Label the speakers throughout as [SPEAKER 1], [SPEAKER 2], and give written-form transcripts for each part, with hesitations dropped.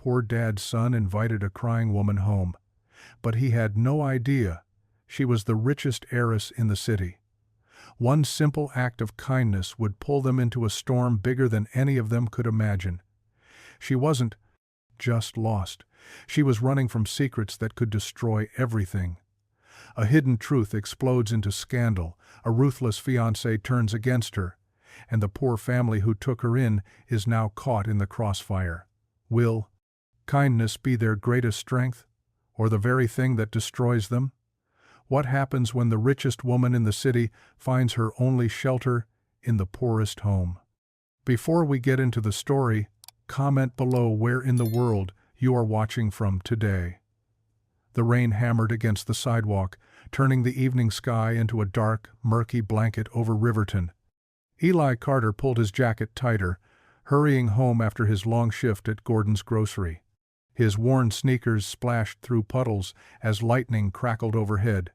[SPEAKER 1] poor dad's son invited a crying woman home. But he had no idea she was the richest heiress in the city. One simple act of kindness would pull them into a storm bigger than any of them could imagine. She wasn't just lost. She was running from secrets that could destroy everything. A hidden truth explodes into scandal, a ruthless fiancé turns against her, and the poor family who took her in is now caught in the crossfire. Will kindness be their greatest strength, or the very thing that destroys them? What happens when the richest woman in the city finds her only shelter in the poorest home? Before we get into the story, comment below where in the world you are watching from today. The rain hammered against the sidewalk, turning the evening sky into a dark, murky blanket over Riverton. Eli Carter pulled his jacket tighter, hurrying home after his long shift at Gordon's grocery. His worn sneakers splashed through puddles as lightning crackled overhead.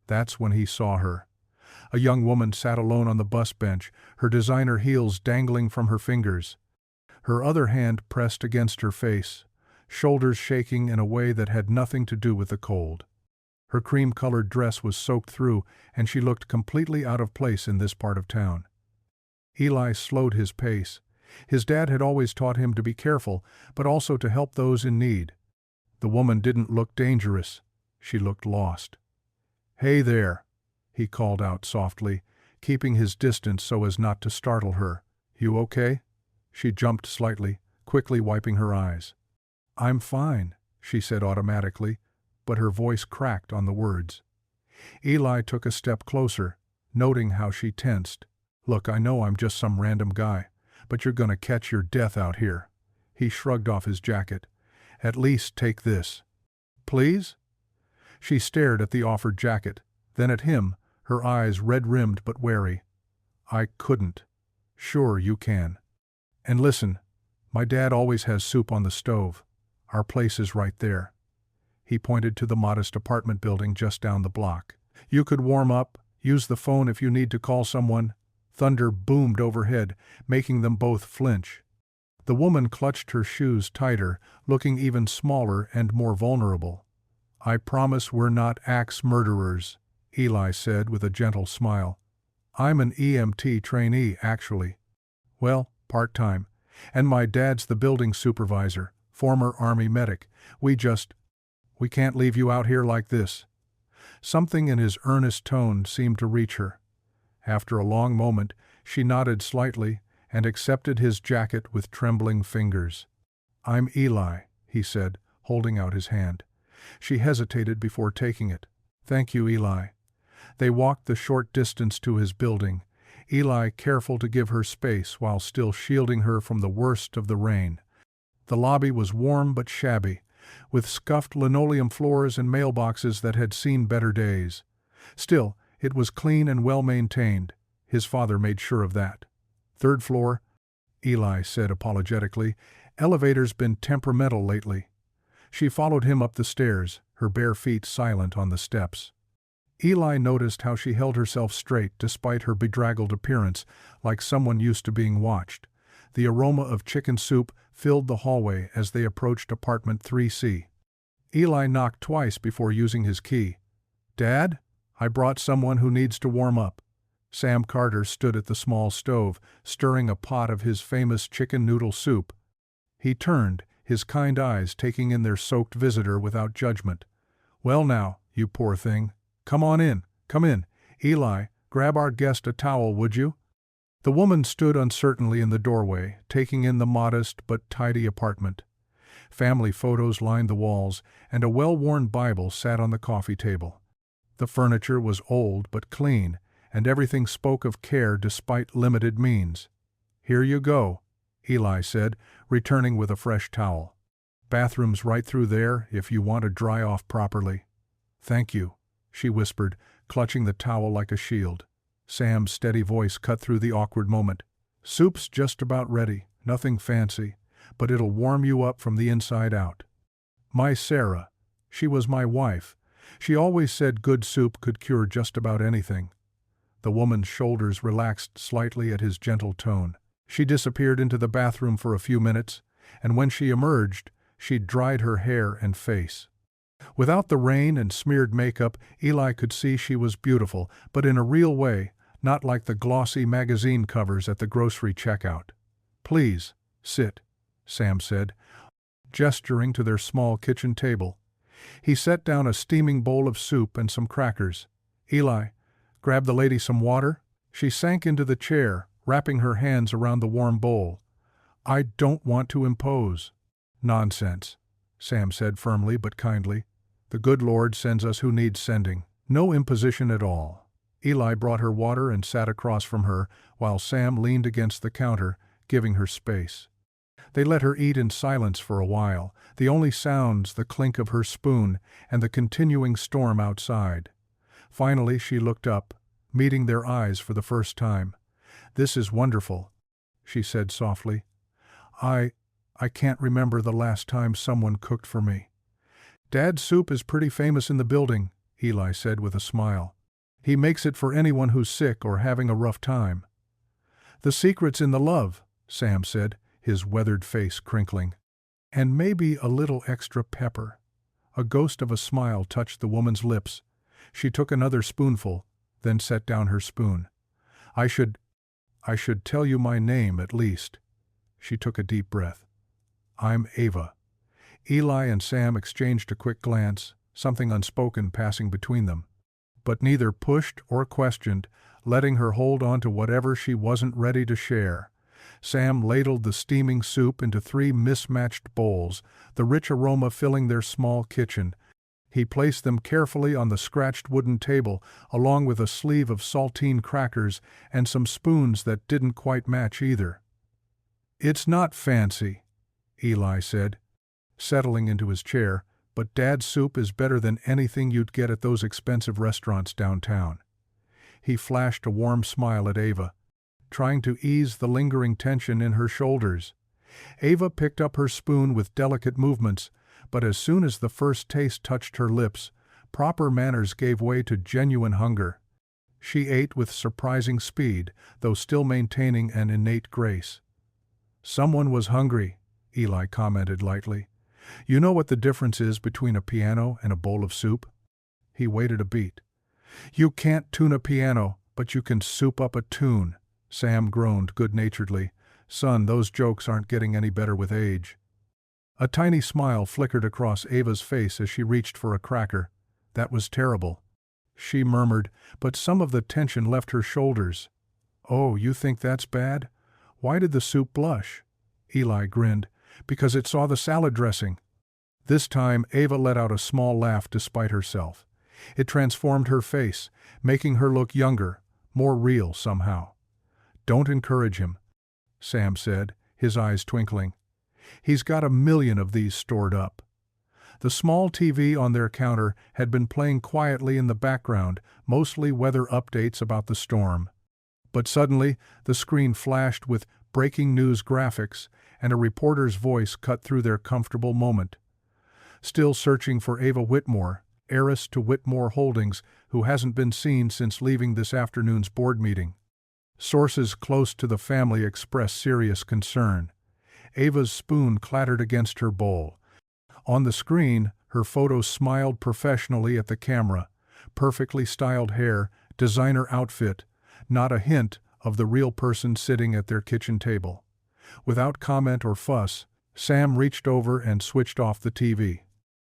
[SPEAKER 1] That's when he saw her. A young woman sat alone on the bus bench, her designer heels dangling from her fingers. Her other hand pressed against her face, shoulders shaking in a way that had nothing to do with the cold. Her cream-colored dress was soaked through, and she looked completely out of place in this part of town. Eli slowed his pace. His dad had always taught him to be careful, but also to help those in need. The woman didn't look dangerous. She looked lost. "Hey there," he called out softly, keeping his distance so as not to startle her. "You okay?" She jumped slightly, quickly wiping her eyes. "I'm fine," she said automatically, but her voice cracked on the words. Eli took a step closer, noting how she tensed. "Look, I know I'm just some random guy, but you're gonna catch your death out here." He shrugged off his jacket. "At least take this." "Please?" She stared at the offered jacket, then at him, her eyes red-rimmed but wary. "I couldn't." "Sure you can. And listen, my dad always has soup on the stove. Our place is right there." He pointed to the modest apartment building just down the block. "You could warm up, use the phone if you need to call someone." Thunder boomed overhead, making them both flinch. The woman clutched her shoes tighter, looking even smaller and more vulnerable. "I promise we're not axe murderers," Eli said with a gentle smile. "I'm an EMT trainee, actually. Well, part-time. And my dad's the building supervisor, former Army medic. We can't leave you out here like this." Something in his earnest tone seemed to reach her. After a long moment, she nodded slightly and accepted his jacket with trembling fingers. "I'm Eli," he said, holding out his hand. She hesitated before taking it. "Thank you, Eli." They walked the short distance to his building, Eli careful to give her space while still shielding her from the worst of the rain. The lobby was warm but shabby, with scuffed linoleum floors and mailboxes that had seen better days. Still, it was clean and well-maintained. His father made sure of that. "Third floor," Eli said apologetically. "Elevator's been temperamental lately." She followed him up the stairs, her bare feet silent on the steps. Eli noticed how she held herself straight despite her bedraggled appearance, like someone used to being watched. The aroma of chicken soup filled the hallway as they approached apartment 3C. Eli knocked twice before using his key. "Dad? I brought someone who needs to warm up." Sam Carter stood at the small stove, stirring a pot of his famous chicken noodle soup. He turned, his kind eyes taking in their soaked visitor without judgment. "Well now, you poor thing. Come on in, come in. Eli, grab our guest a towel, would you?" The woman stood uncertainly in the doorway, taking in the modest but tidy apartment. Family photos lined the walls, and a well-worn Bible sat on the coffee table. The furniture was old but clean, and everything spoke of care despite limited means. "Here you go," Eli said, returning with a fresh towel. "Bathroom's right through there if you want to dry off properly." "Thank you," she whispered, clutching the towel like a shield. Sam's steady voice cut through the awkward moment. "Soup's just about ready, nothing fancy, but it'll warm you up from the inside out." My Sarah. She was my wife. She always said good soup could cure just about anything. The woman's shoulders relaxed slightly at his gentle tone. She disappeared into the bathroom for a few minutes, and when she emerged, she'd dried her hair and face. Without the rain and smeared makeup, Eli could see she was beautiful, but in a real way, not like the glossy magazine covers at the grocery checkout. "Please, sit," Sam said, gesturing to their small kitchen table. He set down a steaming bowl of soup and some crackers. "Eli, grab the lady some water?" She sank into the chair, wrapping her hands around the warm bowl. "I don't want to impose." "Nonsense," Sam said firmly but kindly. "The good Lord sends us who needs sending. No imposition at all." Eli brought her water and sat across from her, while Sam leaned against the counter, giving her space. They let her eat in silence for a while, the only sounds the clink of her spoon and the continuing storm outside. Finally she looked up, meeting their eyes for the first time. "This is wonderful," she said softly. I can't remember the last time someone cooked for me." "Dad's soup is pretty famous in the building," Eli said with a smile. "He makes it for anyone who's sick or having a rough time." "The secret's in the love," Sam said, his weathered face crinkling. "And maybe a little extra pepper." A ghost of a smile touched the woman's lips. She took another spoonful, then set down her spoon. I should tell you my name at least." She took a deep breath. "I'm Ava." Eli and Sam exchanged a quick glance, something unspoken passing between them. But neither pushed or questioned, letting her hold on to whatever she wasn't ready to share. Sam ladled the steaming soup into 3 mismatched bowls, the rich aroma filling their small kitchen. He placed them carefully on the scratched wooden table, along with a sleeve of saltine crackers and some spoons that didn't quite match either. "It's not fancy," Eli said, settling into his chair, "but Dad's soup is better than anything you'd get at those expensive restaurants downtown." He flashed a warm smile at Ava, trying to ease the lingering tension in her shoulders. Ava picked up her spoon with delicate movements, but as soon as the first taste touched her lips, proper manners gave way to genuine hunger. She ate with surprising speed, though still maintaining an innate grace. "Someone was hungry," Eli commented lightly. "You know what the difference is between a piano and a bowl of soup?" He waited a beat. "You can't tune a piano, but you can soup up a tune," Sam groaned good-naturedly. "Son, those jokes aren't getting any better with age." A tiny smile flickered across Ava's face as she reached for a cracker. "That was terrible," she murmured, but some of the tension left her shoulders. "Oh, you think that's bad? Why did the soup blush?" Eli grinned. "Because it saw the salad dressing." This time Ava let out a small laugh despite herself. It transformed her face, making her look younger, more real somehow. "Don't encourage him," Sam said, his eyes twinkling. "He's got 1,000,000 of these stored up." The small TV on their counter had been playing quietly in the background, mostly weather updates about the storm. But suddenly, the screen flashed with breaking news graphics, and a reporter's voice cut through their comfortable moment. "Still searching for Ava Whitmore, heiress to Whitmore Holdings, who hasn't been seen since leaving this afternoon's board meeting. Sources close to the family express serious concern." Ava's spoon clattered against her bowl. On the screen, her photo smiled professionally at the camera. Perfectly styled hair, designer outfit, not a hint of the real person sitting at their kitchen table. Without comment or fuss, Sam reached over and switched off the TV.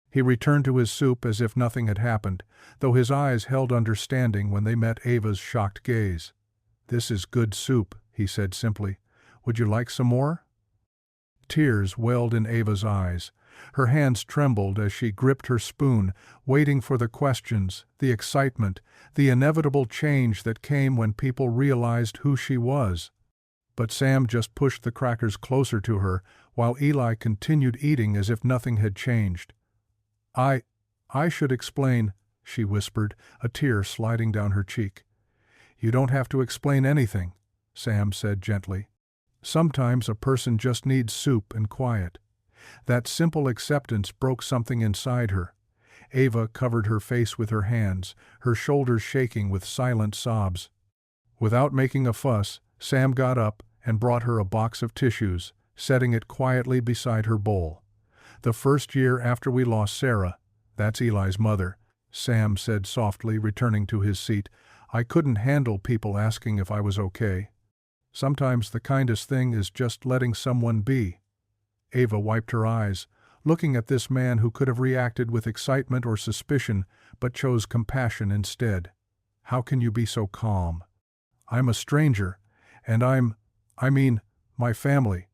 [SPEAKER 1] He returned to his soup as if nothing had happened, though his eyes held understanding when they met Ava's shocked gaze. "This is good soup," he said simply. "Would you like some more?" Tears welled in Ava's eyes. Her hands trembled as she gripped her spoon, waiting for the questions, the excitement, the inevitable change that came when people realized who she was. But Sam just pushed the crackers closer to her, while Eli continued eating as if nothing had changed. I should explain," she whispered, a tear sliding down her cheek. "You don't have to explain anything," Sam said gently. "Sometimes a person just needs soup and quiet." That simple acceptance broke something inside her. Ava covered her face with her hands, her shoulders shaking with silent sobs. Without making a fuss, Sam got up and brought her a box of tissues, setting it quietly beside her bowl. The first year after we lost Sarah, that's Eli's mother, Sam said softly, returning to his seat, I couldn't handle people asking if I was okay. Sometimes the kindest thing is just letting someone be. Ava wiped her eyes, looking at this man who could have reacted with excitement or suspicion, but chose compassion instead. How can you be so calm? I'm a stranger, and I mean, my family.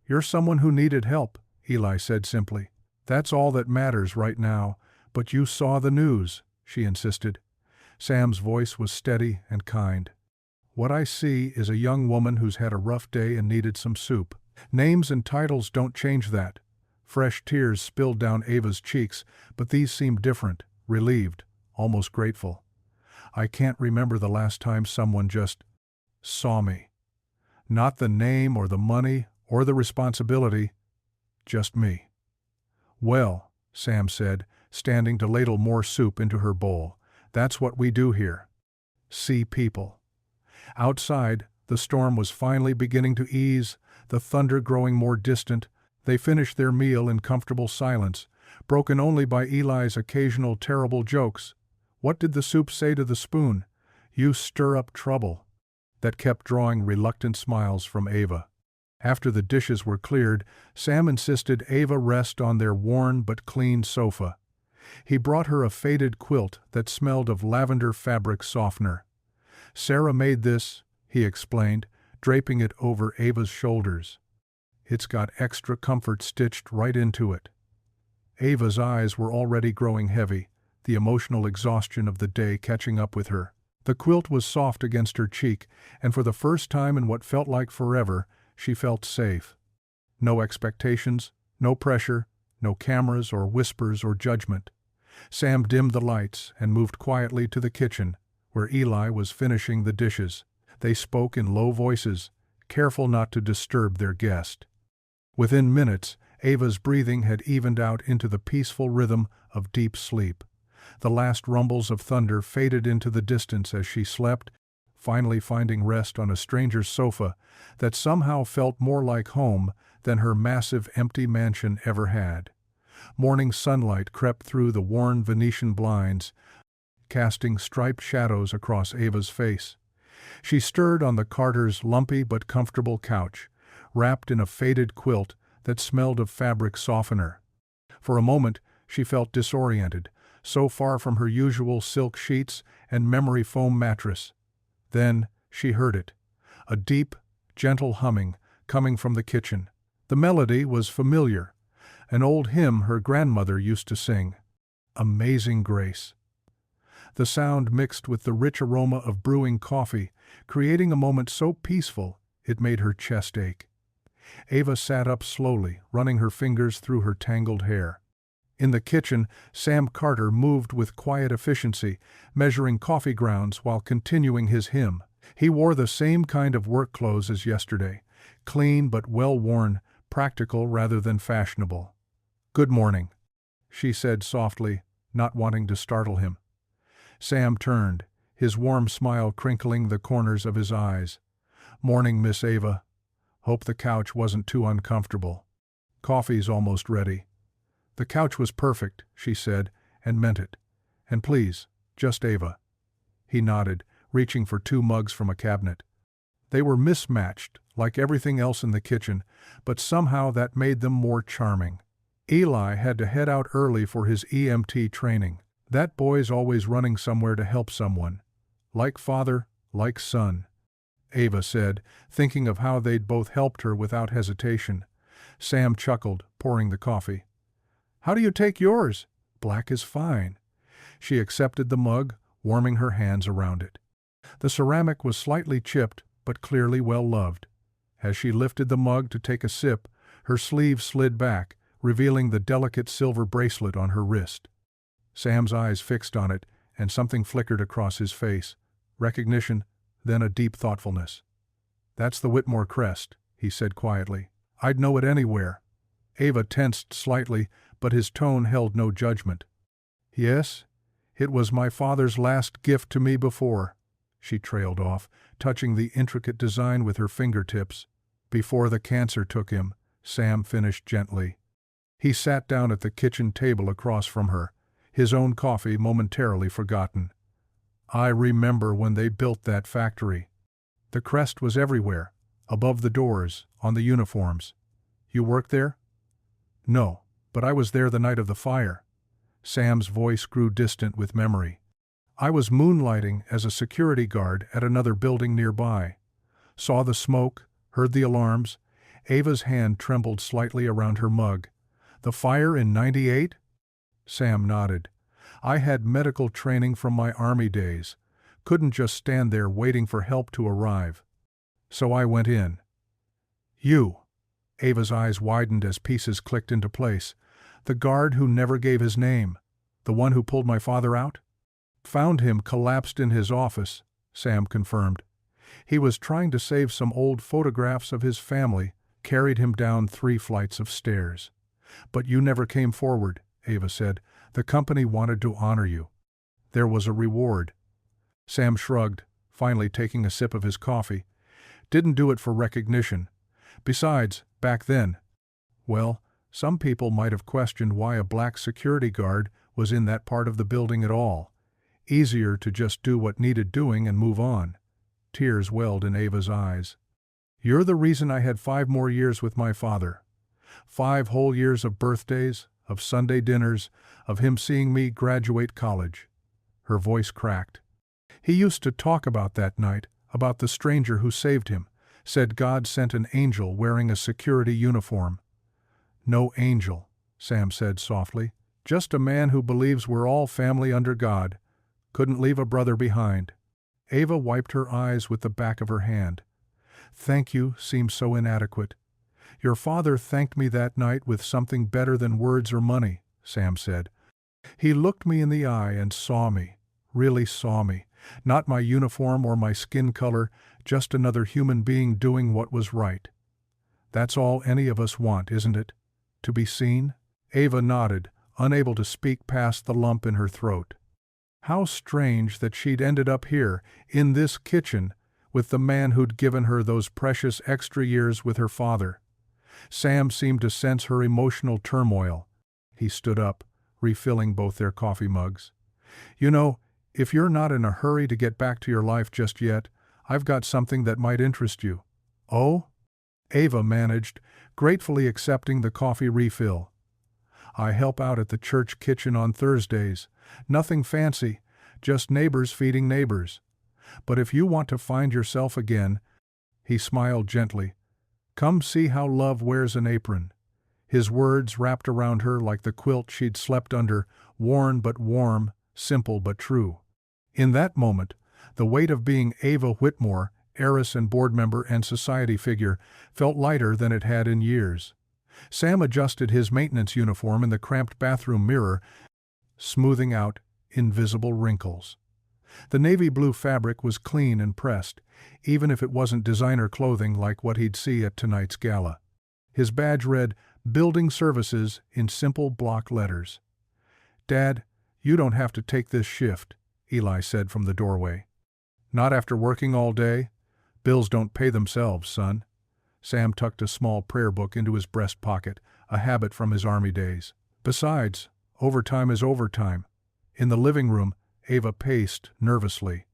[SPEAKER 1] You're someone who needed help, Eli said simply. That's all that matters right now, but you saw the news, she insisted. Sam's voice was steady and kind. What I see is a young woman who's had a rough day and needed some soup. Names and titles don't change that. Fresh tears spilled down Ava's cheeks, but these seemed different, relieved, almost grateful. I can't remember the last time someone just saw me. Not the name or the money or the responsibility, just me. Well, Sam said, standing to ladle more soup into her bowl, that's what we do here. See people. Outside, the storm was finally beginning to ease, the thunder growing more distant. They finished their meal in comfortable silence, broken only by Eli's occasional terrible jokes. What did the soup say to the spoon? You stir up trouble. That kept drawing reluctant smiles from Ava. After the dishes were cleared, Sam insisted Ava rest on their worn but clean sofa. He brought her a faded quilt that smelled of lavender fabric softener. Sarah made this, he explained, draping it over Ava's shoulders. It's got extra comfort stitched right into it. Ava's eyes were already growing heavy, the emotional exhaustion of the day catching up with her. The quilt was soft against her cheek, and for the first time in what felt like forever, she felt safe. No expectations, no pressure, no cameras or whispers or judgment. Sam dimmed the lights and moved quietly to the kitchen, where Eli was finishing the dishes. They spoke in low voices, careful not to disturb their guest. Within minutes, Ava's breathing had evened out into the peaceful rhythm of deep sleep. The last rumbles of thunder faded into the distance as she slept, finally finding rest on a stranger's sofa that somehow felt more like home than her massive empty mansion ever had. Morning sunlight crept through the worn Venetian blinds, casting striped shadows across Ava's face. She stirred on the Carter's lumpy but comfortable couch, wrapped in a faded quilt that smelled of fabric softener. For a moment, she felt disoriented, so far from her usual silk sheets and memory foam mattress. Then she heard it, a deep, gentle humming coming from the kitchen. The melody was familiar, an old hymn her grandmother used to sing, Amazing Grace. The sound mixed with the rich aroma of brewing coffee, creating a moment so peaceful it made her chest ache. Ava sat up slowly, running her fingers through her tangled hair. In the kitchen, Sam Carter moved with quiet efficiency, measuring coffee grounds while continuing his hymn. He wore the same kind of work clothes as yesterday, clean but well-worn, practical rather than fashionable. "Good morning," she said softly, not wanting to startle him. Sam turned, his warm smile crinkling the corners of his eyes. "Morning, Miss Ava. Hope the couch wasn't too uncomfortable. Coffee's almost ready." The couch was perfect, she said, and meant it. "And please, just Ava." He nodded, reaching for 2 mugs from a cabinet. They were mismatched, like everything else in the kitchen, but somehow that made them more charming. Eli had to head out early for his EMT training. That boy's always running somewhere to help someone. Like father, like son, Ava said, thinking of how they'd both helped her without hesitation. Sam chuckled, pouring the coffee. "How do you take yours?" "Black is fine." She accepted the mug, warming her hands around it. The ceramic was slightly chipped, but clearly well-loved. As she lifted the mug to take a sip, her sleeve slid back, revealing the delicate silver bracelet on her wrist. Sam's eyes fixed on it, and something flickered across his face. Recognition, then a deep thoughtfulness. "That's the Whitmore crest," he said quietly. "I'd know it anywhere." Ava tensed slightly, but his tone held no judgment. "Yes, it was my father's last gift to me before," she trailed off, touching the intricate design with her fingertips. "Before the cancer took him," Sam finished gently. He sat down at the kitchen table across from her, his own coffee momentarily forgotten. I remember when they built that factory. The crest was everywhere, above the doors, on the uniforms. You worked there? No, but I was there the night of the fire. Sam's voice grew distant with memory. I was moonlighting as a security guard at another building nearby. Saw the smoke, heard the alarms. Ava's hand trembled slightly around her mug. The fire in '98? Sam nodded. I had medical training from my army days. Couldn't just stand there waiting for help to arrive. So I went in. You. Ava's eyes widened as pieces clicked into place. The guard who never gave his name. The one who pulled my father out? Found him collapsed in his office, Sam confirmed. He was trying to save some old photographs of his family, carried him down 3 flights of stairs. But you never came forward, Ava said. The company wanted to honor you. There was a reward. Sam shrugged, finally taking a sip of his coffee. Didn't do it for recognition. Besides, back then, well, some people might have questioned why a black security guard was in that part of the building at all. Easier to just do what needed doing and move on. Tears welled in Ava's eyes. You're the reason I had 5 more years with my father. 5 whole years of birthdays, of Sunday dinners, of him seeing me graduate college. Her voice cracked. He used to talk about that night, about the stranger who saved him, said God sent an angel wearing a security uniform. No angel, Sam said softly. Just a man who believes we're all family under God. Couldn't leave a brother behind. Ava wiped her eyes with the back of her hand. Thank you seems so inadequate. Your father thanked me that night with something better than words or money, Sam said. He looked me in the eye and saw me, really saw me. Not my uniform or my skin color, just another human being doing what was right. That's all any of us want, isn't it? To be seen? Ava nodded, unable to speak past the lump in her throat. How strange that she'd ended up here, in this kitchen, with the man who'd given her those precious extra years with her father. Sam seemed to sense her emotional turmoil. He stood up, refilling both their coffee mugs. You know, if you're not in a hurry to get back to your life just yet, I've got something that might interest you. Oh? Ava managed, gratefully accepting the coffee refill. I help out at the church kitchen on Thursdays. Nothing fancy, just neighbors feeding neighbors. But if you want to find yourself again, he smiled gently, come see how love wears an apron. His words wrapped around her like the quilt she'd slept under, worn but warm, simple but true. In that moment, the weight of being Ava Whitmore, heiress and board member and society figure, felt lighter than it had in years. Sam adjusted his maintenance uniform in the cramped bathroom mirror, smoothing out invisible wrinkles. The navy blue fabric was clean and pressed, even if it wasn't designer clothing like what he'd see at tonight's gala. His badge read, Building Services, in simple block letters. Dad, you don't have to take this shift, Eli said from the doorway. Not after working all day? Bills don't pay themselves, son. Sam tucked a small prayer book into his breast pocket, a habit from his army days. Besides, overtime is overtime. In the living room, Ava paced nervously.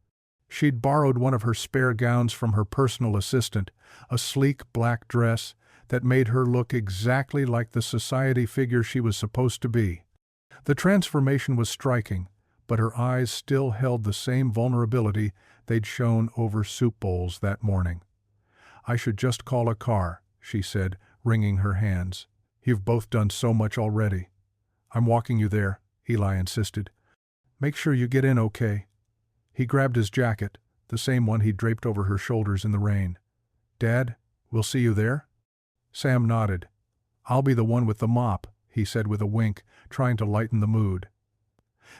[SPEAKER 1] She'd borrowed one of her spare gowns from her personal assistant, a sleek black dress that made her look exactly like the society figure she was supposed to be. The transformation was striking, but her eyes still held the same vulnerability they'd shown over soup bowls that morning. I should just call a car, she said, wringing her hands. You've both done so much already. I'm walking you there, Eli insisted. Make sure you get in okay. He grabbed his jacket, the same one he'd draped over her shoulders in the rain. Dad, we'll see you there? Sam nodded. I'll be the one with the mop, he said with a wink, trying to lighten the mood.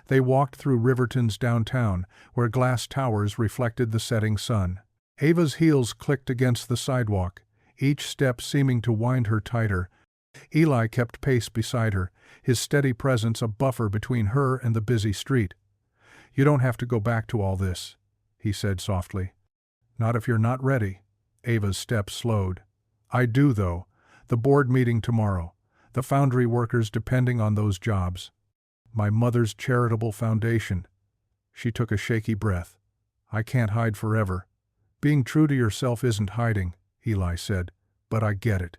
[SPEAKER 1] They walked through Riverton's downtown, where glass towers reflected the setting sun. Ava's heels clicked against the sidewalk, each step seeming to wind her tighter. Eli kept pace beside her, his steady presence a buffer between her and the busy street. You don't have to go back to all this, he said softly. Not if you're not ready. Ava's steps slowed. I do, though. The board meeting tomorrow. The foundry workers depending on those jobs. My mother's charitable foundation. She took a shaky breath. I can't hide forever. Being true to yourself isn't hiding, Eli said, but I get it.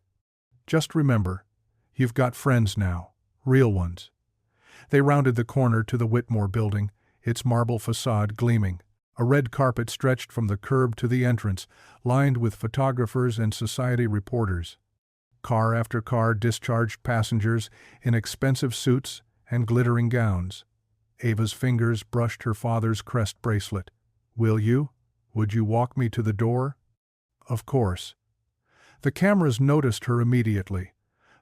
[SPEAKER 1] Just remember, you've got friends now, real ones. They rounded the corner to the Whitmore building, its marble facade gleaming. A red carpet stretched from the curb to the entrance, lined with photographers and society reporters. Car after car discharged passengers in expensive suits and glittering gowns. Ava's fingers brushed her father's crest bracelet. Will you? Would you walk me to the door? Of course. The cameras noticed her immediately.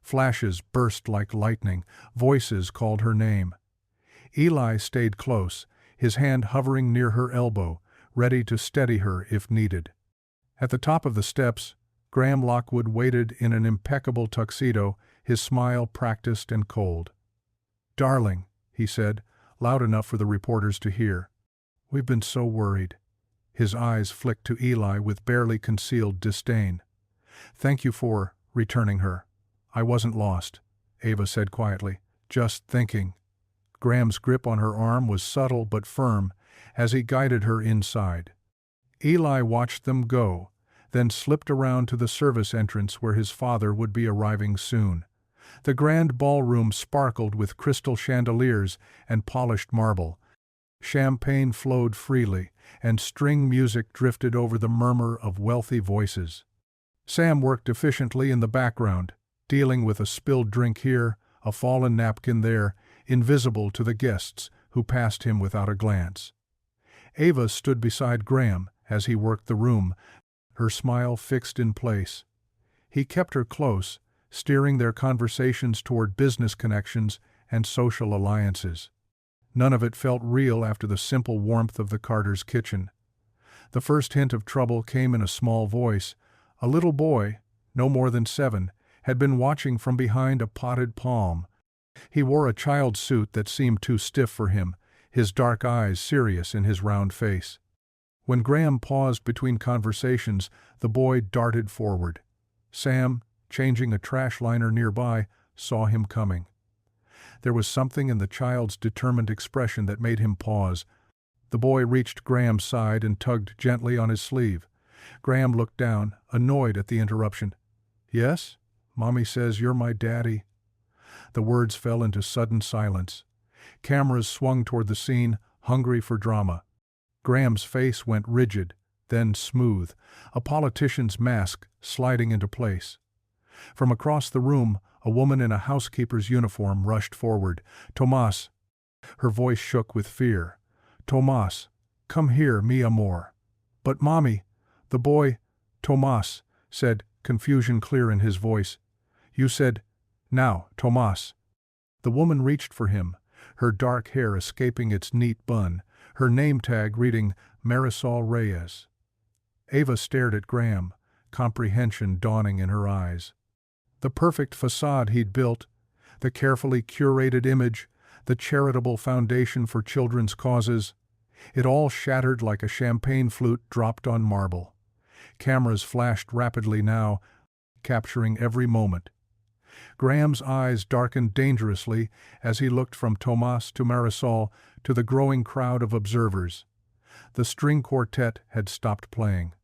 [SPEAKER 1] Flashes burst like lightning. Voices called her name. Eli stayed close, his hand hovering near her elbow, ready to steady her if needed. At the top of the steps, Graham Lockwood waited in an impeccable tuxedo, his smile practiced and cold. "Darling," he said, loud enough for the reporters to hear. "We've been so worried." His eyes flicked to Eli with barely concealed disdain. "Thank you for returning her. I wasn't lost," Ava said quietly. "Just thinking." Graham's grip on her arm was subtle but firm as he guided her inside. Eli watched them go, then slipped around to the service entrance where his father would be arriving soon. The grand ballroom sparkled with crystal chandeliers and polished marble. Champagne flowed freely, and string music drifted over the murmur of wealthy voices. Sam worked efficiently in the background, dealing with a spilled drink here, a fallen napkin there, invisible to the guests who passed him without a glance. Ava stood beside Graham as he worked the room, her smile fixed in place. He kept her close, steering their conversations toward business connections and social alliances. None of it felt real after the simple warmth of the Carters' kitchen. The first hint of trouble came in a small voice. A little boy, no more than 7, had been watching from behind a potted palm. He wore a child's suit that seemed too stiff for him, his dark eyes serious in his round face. When Graham paused between conversations, the boy darted forward. Sam, changing a trash liner nearby, saw him coming. There was something in the child's determined expression that made him pause. The boy reached Graham's side and tugged gently on his sleeve. Graham looked down, annoyed at the interruption. "Yes? Mommy says you're my daddy." The words fell into sudden silence. Cameras swung toward the scene, hungry for drama. Graham's face went rigid, then smooth, a politician's mask sliding into place. From across the room, a woman in a housekeeper's uniform rushed forward. "Tomas." Her voice shook with fear. "Tomas, come here, mi amor." "But mommy," the boy, Tomas, said, confusion clear in his voice. "You said, now, Tomas." The woman reached for him, her dark hair escaping its neat bun, her name tag reading Marisol Reyes. Ava stared at Graham, comprehension dawning in her eyes. The perfect facade he'd built, the carefully curated image, the charitable foundation for children's causes, it all shattered like a champagne flute dropped on marble. Cameras flashed rapidly now, capturing every moment. Graham's eyes darkened dangerously as he looked from Tomas to Marisol to the growing crowd of observers. The string quartet had stopped playing.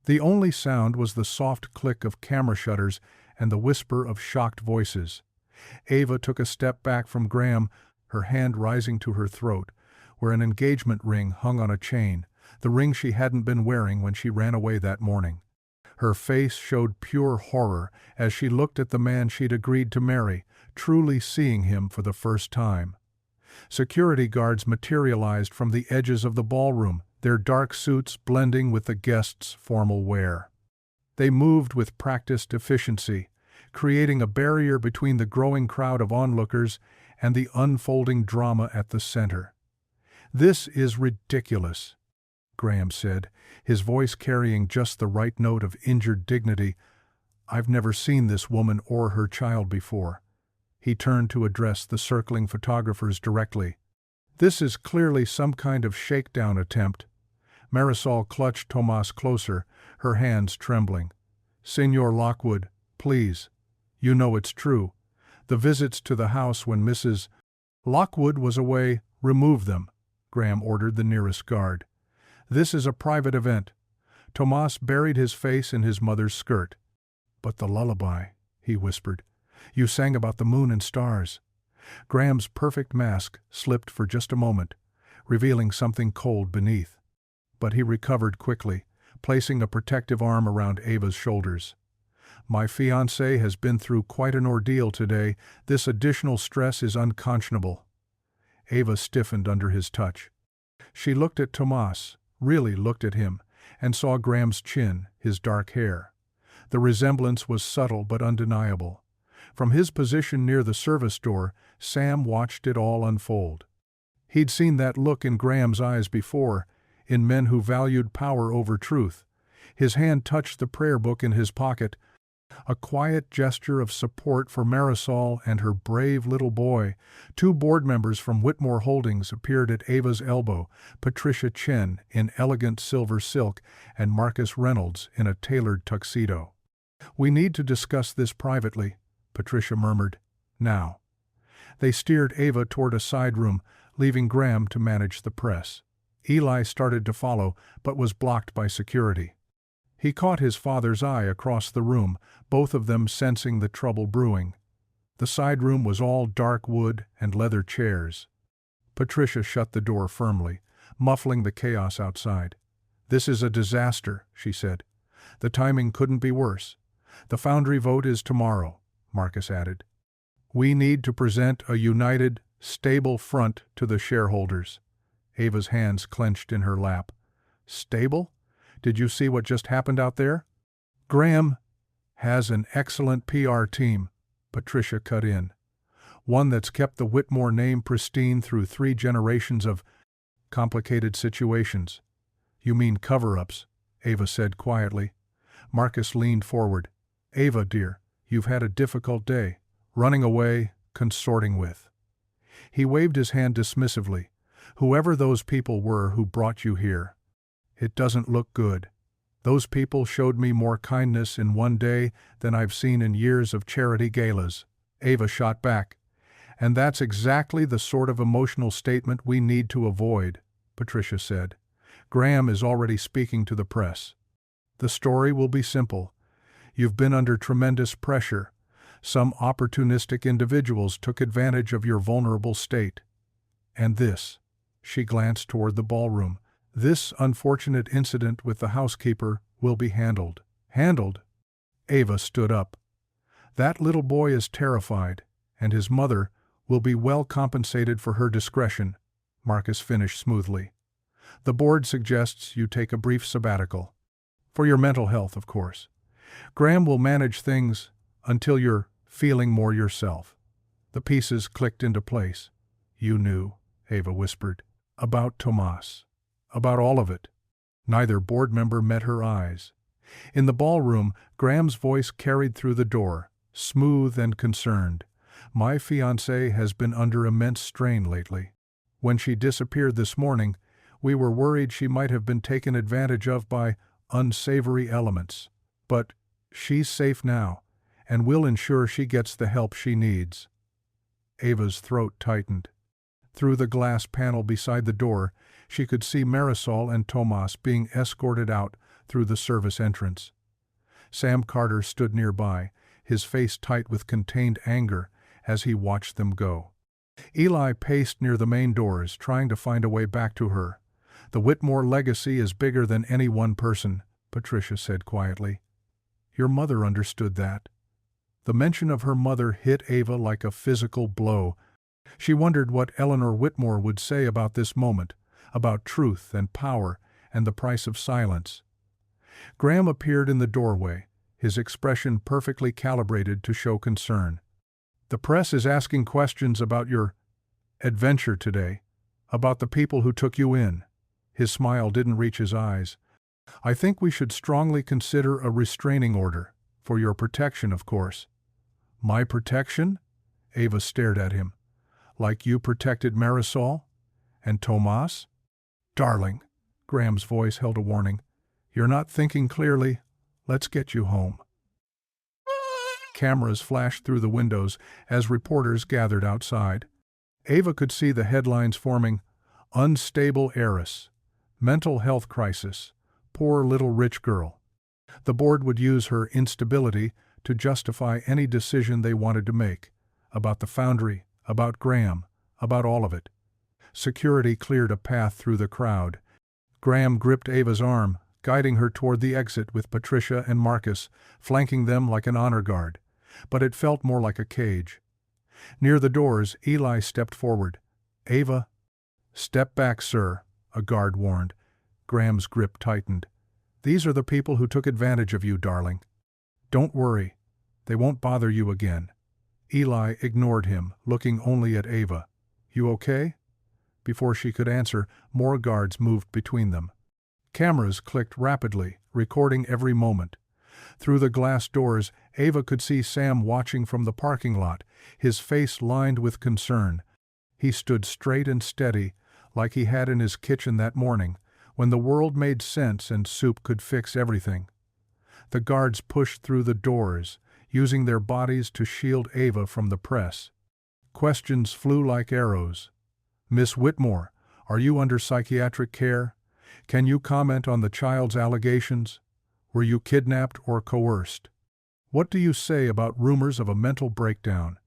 [SPEAKER 1] The only sound was the soft click of camera shutters and the whisper of shocked voices. Ava took a step back from Graham, her hand rising to her throat, where an engagement ring hung on a chain, the ring she hadn't been wearing when she ran away that morning. Her face showed pure horror as she looked at the man she'd agreed to marry, truly seeing him for the first time. Security guards materialized from the edges of the ballroom, their dark suits blending with the guests' formal wear. They moved with practiced efficiency, creating a barrier between the growing crowd of onlookers and the unfolding drama at the center. "This is ridiculous," Graham said, his voice carrying just the right note of injured dignity. "I've never seen this woman or her child before." He turned to address the circling photographers directly. "This is clearly some kind of shakedown attempt." Marisol clutched Tomas closer, her hands trembling. "Senor Lockwood, please. You know it's true. The visits to the house when Mrs. Lockwood was away, remove them, Graham ordered the nearest guard. This is a private event. Tomas buried his face in his mother's skirt. But the lullaby, he whispered. You sang about the moon and stars. Graham's perfect mask slipped for just a moment, revealing something cold beneath. But he recovered quickly, placing a protective arm around Ava's shoulders. My fiancé has been through quite an ordeal today. This additional stress is unconscionable. Ava stiffened under his touch. She looked at Tomas, really looked at him, and saw Graham's chin, his dark hair. The resemblance was subtle but undeniable. From his position near the service door, Sam watched it all unfold. He'd seen that look in Graham's eyes before, in men who valued power over truth. His hand touched the prayer book in his pocket, a quiet gesture of support for Marisol and her brave little boy. Two board members from Whitmore Holdings appeared at Ava's elbow, Patricia Chen in elegant silver silk and Marcus Reynolds in a tailored tuxedo. We need to discuss this privately, Patricia murmured. Now. They steered Ava toward a side room, leaving Graham to manage the press. Eli started to follow, but was blocked by security. He caught his father's eye across the room, both of them sensing the trouble brewing. The side room was all dark wood and leather chairs. Patricia shut the door firmly, muffling the chaos outside. This is a disaster, she said. The timing couldn't be worse. The foundry vote is tomorrow, Marcus added. We need to present a united, stable front to the shareholders. Ava's hands clenched in her lap. Stable? Did you see what just happened out there? Graham has an excellent PR team, Patricia cut in. One that's kept the Whitmore name pristine through 3 generations of complicated situations. You mean cover-ups, Ava said quietly. Marcus leaned forward. Ava, dear, you've had a difficult day, running away, consorting with. He waved his hand dismissively. Whoever those people were who brought you here. It doesn't look good. Those people showed me more kindness in one day than I've seen in years of charity galas. Ava shot back. And that's exactly the sort of emotional statement we need to avoid, Patricia said. Graham is already speaking to the press. The story will be simple. You've been under tremendous pressure. Some opportunistic individuals took advantage of your vulnerable state. And this, she glanced toward the ballroom, this unfortunate incident with the housekeeper will be handled. Handled? Ava stood up. That little boy is terrified, and his mother will be well compensated for her discretion, Marcus finished smoothly. The board suggests you take a brief sabbatical. For your mental health, of course. Graham will manage things until you're feeling more yourself. The pieces clicked into place. You knew, Ava whispered, about Tomas. About all of it. Neither board member met her eyes. In the ballroom, Graham's voice carried through the door, smooth and concerned. My fiancée has been under immense strain lately. When she disappeared this morning, we were worried she might have been taken advantage of by unsavory elements. But she's safe now, and we'll ensure she gets the help she needs. Ava's throat tightened. Through the glass panel beside the door, she could see Marisol and Tomas being escorted out through the service entrance. Sam Carter stood nearby, his face tight with contained anger as he watched them go. Eli paced near the main doors, trying to find a way back to her. The Whitmore legacy is bigger than any one person, Patricia said quietly. Your mother understood that. The mention of her mother hit Ava like a physical blow. She wondered what Eleanor Whitmore would say about this moment, about truth and power and the price of silence. Graham appeared in the doorway, his expression perfectly calibrated to show concern. The press is asking questions about your adventure today, about the people who took you in. His smile didn't reach his eyes. I think we should strongly consider a restraining order, for your protection, of course. My protection? Ava stared at him. Like you protected Marisol? And Tomas? Darling, Graham's voice held a warning. You're not thinking clearly. Let's get you home. Cameras flashed through the windows as reporters gathered outside. Ava could see the headlines forming: "Unstable Heiress. Mental health crisis. Poor little rich girl." The board would use her instability to justify any decision they wanted to make. About the foundry, about Graham, about all of it. Security cleared a path through the crowd. Graham gripped Ava's arm, guiding her toward the exit with Patricia and Marcus, flanking them like an honor guard. But it felt more like a cage. Near the doors, Eli stepped forward. "Ava." "Step back, sir," a guard warned. Graham's grip tightened. "These are the people who took advantage of you, darling. Don't worry. They won't bother you again." Eli ignored him, looking only at Ava. "You okay?" Before she could answer, more guards moved between them. Cameras clicked rapidly, recording every moment. Through the glass doors, Ava could see Sam watching from the parking lot, his face lined with concern. He stood straight and steady, like he had in his kitchen that morning, when the world made sense and soup could fix everything. The guards pushed through the doors, using their bodies to shield Ava from the press. Questions flew like arrows. "Miss Whitmore, are you under psychiatric care? Can you comment on the child's allegations? Were you kidnapped or coerced? What do you say about rumors of a mental breakdown?"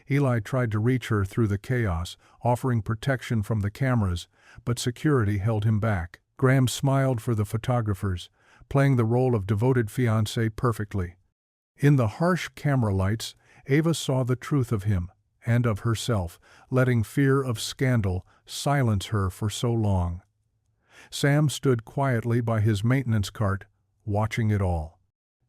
[SPEAKER 1] Eli tried to reach her through the chaos, offering protection from the cameras, but security held him back. Graham smiled for the photographers, playing the role of devoted fiancé perfectly. In the harsh camera lights, Ava saw the truth of him, and of herself, letting fear of scandal silence her for so long. Sam stood quietly by his maintenance cart, watching it all.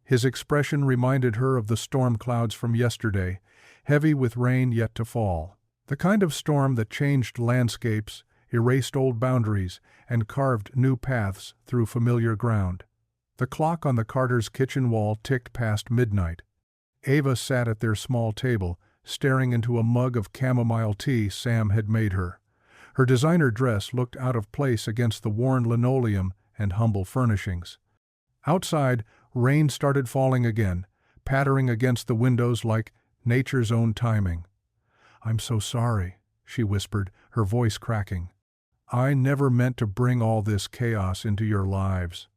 [SPEAKER 1] His expression reminded her of the storm clouds from yesterday, heavy with rain yet to fall. The kind of storm that changed landscapes, erased old boundaries, and carved new paths through familiar ground. The clock on the Carters' kitchen wall ticked past midnight. Ava sat at their small table, staring into a mug of chamomile tea Sam had made her. Her designer dress looked out of place against the worn linoleum and humble furnishings. Outside, rain started falling again, pattering against the windows like nature's own timing. "I'm so sorry," she whispered, her voice cracking. "I never meant to bring all this chaos into your lives."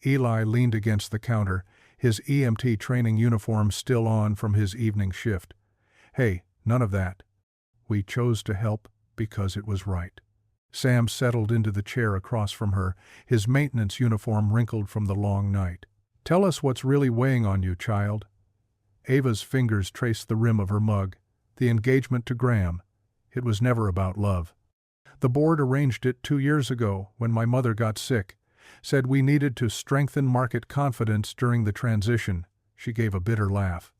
[SPEAKER 1] Eli leaned against the counter, his EMT training uniform still on from his evening shift. "Hey, none of that. We chose to help because it was right." Sam settled into the chair across from her, his maintenance uniform wrinkled from the long night. "Tell us what's really weighing on you, child." Ava's fingers traced the rim of her mug. The engagement to Graham. It was never about love. "The board arranged it 2 years ago when my mother got sick. Said we needed to strengthen market confidence during the transition." She gave a bitter laugh.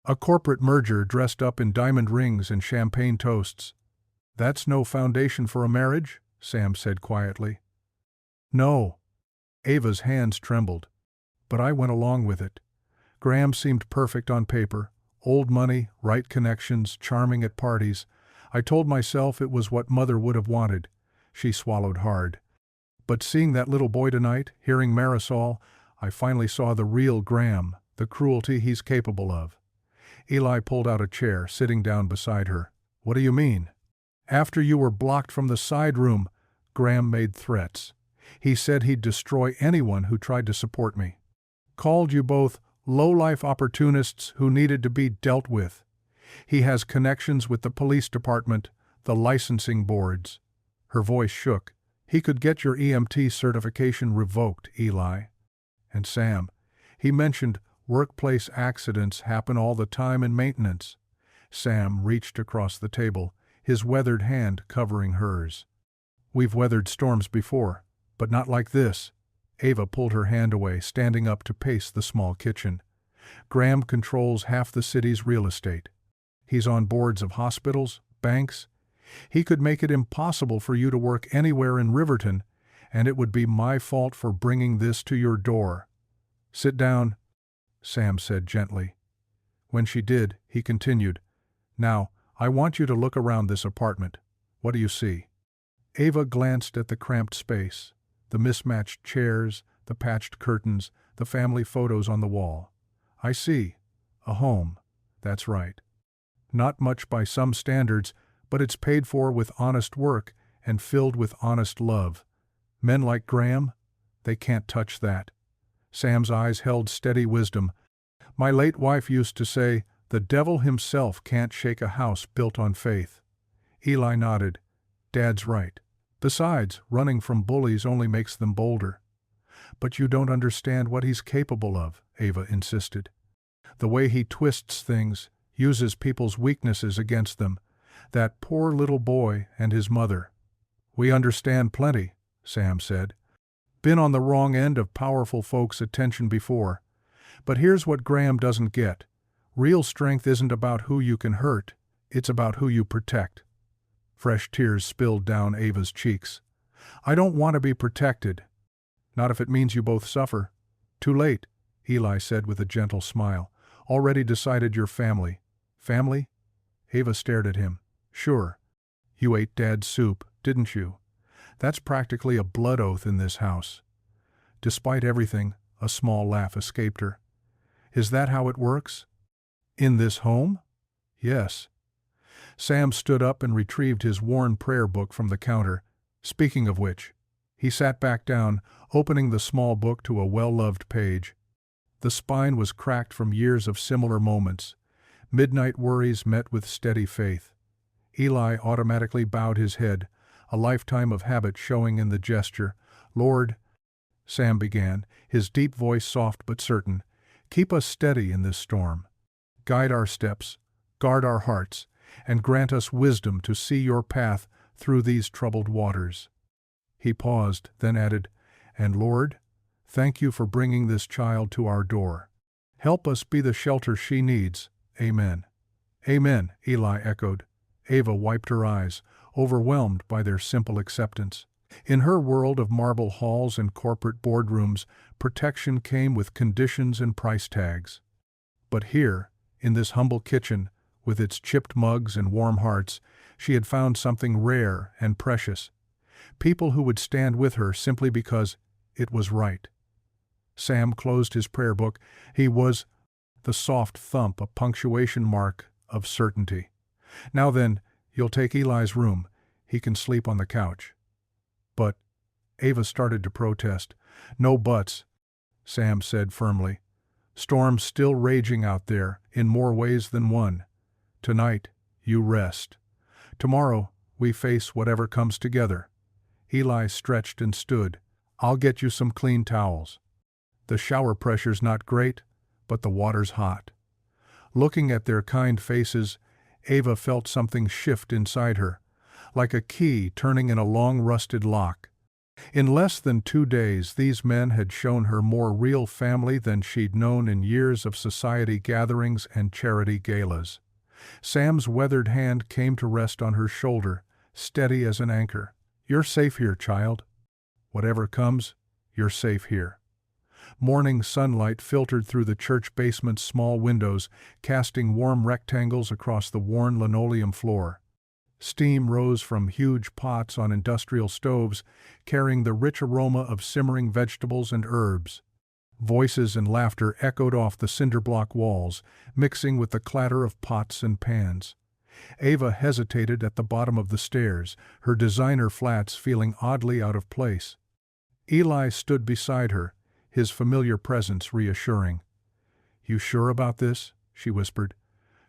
[SPEAKER 1] "A corporate merger dressed up in diamond rings and champagne toasts." "That's no foundation for a marriage?" Sam said quietly. "No." Ava's hands trembled. "But I went along with it. Graham seemed perfect on paper. Old money, right connections, charming at parties. I told myself it was what Mother would have wanted." She swallowed hard. "But seeing that little boy tonight, hearing Marisol, I finally saw the real Graham, the cruelty he's capable of." Eli pulled out a chair, sitting down beside her. "What do you mean?" "After you were blocked from the side room, Graham made threats. He said he'd destroy anyone who tried to support me. Called you both low-life opportunists who needed to be dealt with. He has connections with the police department, the licensing boards." Her voice shook. "He could get your EMT certification revoked, Eli." "And Sam, he mentioned workplace accidents happen all the time in maintenance." Sam reached across the table, his weathered hand covering hers. "We've weathered storms before, but not like this." Ava pulled her hand away, standing up to pace the small kitchen. "Graham controls half the city's real estate. He's on boards of hospitals, banks. He could make it impossible for you to work anywhere in Riverton, and it would be my fault for bringing this to your door." "Sit down," Sam said gently. When she did, he continued, "Now, I want you to look around this apartment. What do you see?" Ava glanced at the cramped space, the mismatched chairs, the patched curtains, the family photos on the wall. "I see A home. That's right. Not much by some standards, but it's paid for with honest work and filled with honest love. Men like Graham? They can't touch that. Sam's eyes held steady wisdom. My late wife used to say, the devil himself can't shake a house built on faith. Eli nodded. Dad's right. Besides, running from bullies only makes them bolder. But you don't understand what he's capable of, Ava insisted. The way he twists things, uses people's weaknesses against them. That poor little boy and his mother. We understand plenty, Sam said. Been on the wrong end of powerful folks' attention before. But here's what Graham doesn't get. Real strength isn't about who you can hurt, it's about who you protect. Fresh tears spilled down Ava's cheeks. I don't want to be protected. Not if it means you both suffer. Too late, Eli said with a gentle smile. Already decided your family. Family? Ava stared at him. Sure. You ate Dad's soup, didn't you? That's practically a blood oath in this house. Despite everything, a small laugh escaped her. Is that how it works? In this home? Yes. Sam stood up and retrieved his worn prayer book from the counter. Speaking of which, he sat back down, opening the small book to a well-loved page. The spine was cracked from years of similar moments. Midnight worries met with steady faith. Eli automatically bowed his head, a lifetime of habit showing in the gesture. Lord, Sam began, his deep voice soft but certain, keep us steady in this storm. Guide our steps, guard our hearts, and grant us wisdom to see your path through these troubled waters. He paused, then added, and Lord, thank you for bringing this child to our door. Help us be the shelter she needs. Amen. Amen, Eli echoed. Ava wiped her eyes, overwhelmed by their simple acceptance. In her world of marble halls and corporate boardrooms, protection came with conditions and price tags. But here, in this humble kitchen, with its chipped mugs and warm hearts, she had found something rare and precious. People who would stand with her simply because it was right. Sam closed his prayer book. He was the soft thump, a punctuation mark of certainty. Now then, you'll take Eli's room. He can sleep on the couch. But, Ava started to protest. No buts, Sam said firmly. Storm's still raging out there, in more ways than one. Tonight, you rest. Tomorrow, we face whatever comes together. Eli stretched and stood. I'll get you some clean towels. The shower pressure's not great, but the water's hot. Looking at their kind faces, Ava felt something shift inside her, like a key turning in a long-rusted lock. In less than 2 days, these men had shown her more real family than she'd known in years of society gatherings and charity galas. Sam's weathered hand came to rest on her shoulder, steady as an anchor. You're safe here, child. Whatever comes, you're safe here. Morning sunlight filtered through the church basement's small windows, casting warm rectangles across the worn linoleum floor. Steam rose from huge pots on industrial stoves, carrying the rich aroma of simmering vegetables and herbs. Voices and laughter echoed off the cinder-block walls, mixing with the clatter of pots and pans. Ava hesitated at the bottom of the stairs, her designer flats feeling oddly out of place. Eli stood beside her, his familiar presence reassuring. You sure about this? She whispered.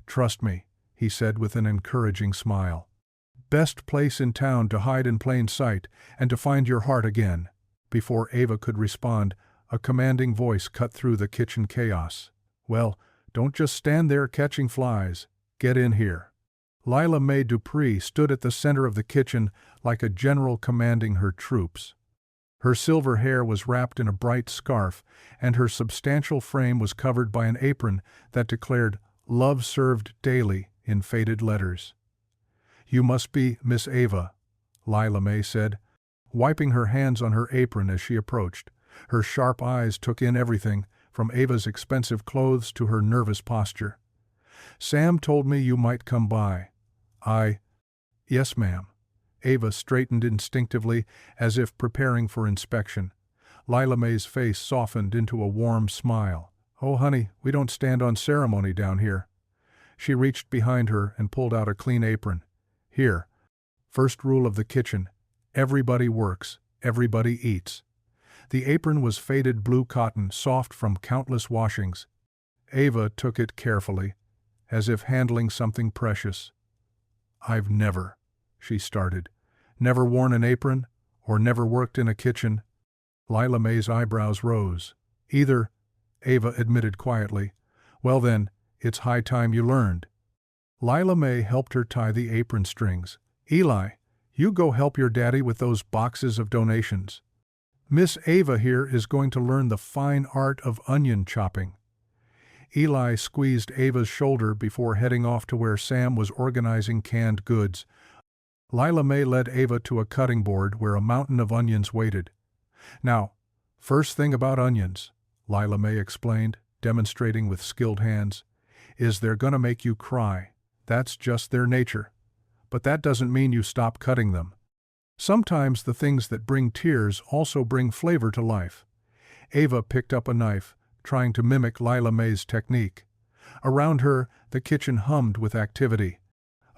[SPEAKER 1] Trust me, he said with an encouraging smile. Best place in town to hide in plain sight and to find your heart again. Before Ava could respond, a commanding voice cut through the kitchen chaos. Well, don't just stand there catching flies. Get in here. Lila Mae Dupree stood at the center of the kitchen like a general commanding her troops. Her silver hair was wrapped in a bright scarf, and her substantial frame was covered by an apron that declared, "Love served daily," in faded letters. You must be Miss Ava, Lila Mae said, wiping her hands on her apron as she approached. Her sharp eyes took in everything, from Ava's expensive clothes to her nervous posture. Sam told me you might come by. Yes, ma'am. Ava straightened instinctively, as if preparing for inspection. Lila Mae's face softened into a warm smile. Oh, honey, we don't stand on ceremony down here. She reached behind her and pulled out a clean apron. Here. First rule of the kitchen. Everybody works. Everybody eats. The apron was faded blue cotton, soft from countless washings. Ava took it carefully, as if handling something precious. I've never, she started. Never worn an apron, or never worked in a kitchen. Lila May's eyebrows rose. Either, Ava admitted quietly. Well then, it's high time you learned. Lila May helped her tie the apron strings. Eli, you go help your daddy with those boxes of donations. Miss Ava here is going to learn the fine art of onion chopping. Eli squeezed Ava's shoulder before heading off to where Sam was organizing canned goods. Lila May led Ava to a cutting board where a mountain of onions waited. Now, first thing about onions, Lila May explained, demonstrating with skilled hands, is they're gonna make you cry. That's just their nature. But that doesn't mean you stop cutting them. Sometimes the things that bring tears also bring flavor to life. Ava picked up a knife, trying to mimic Lila May's technique. Around her, the kitchen hummed with activity.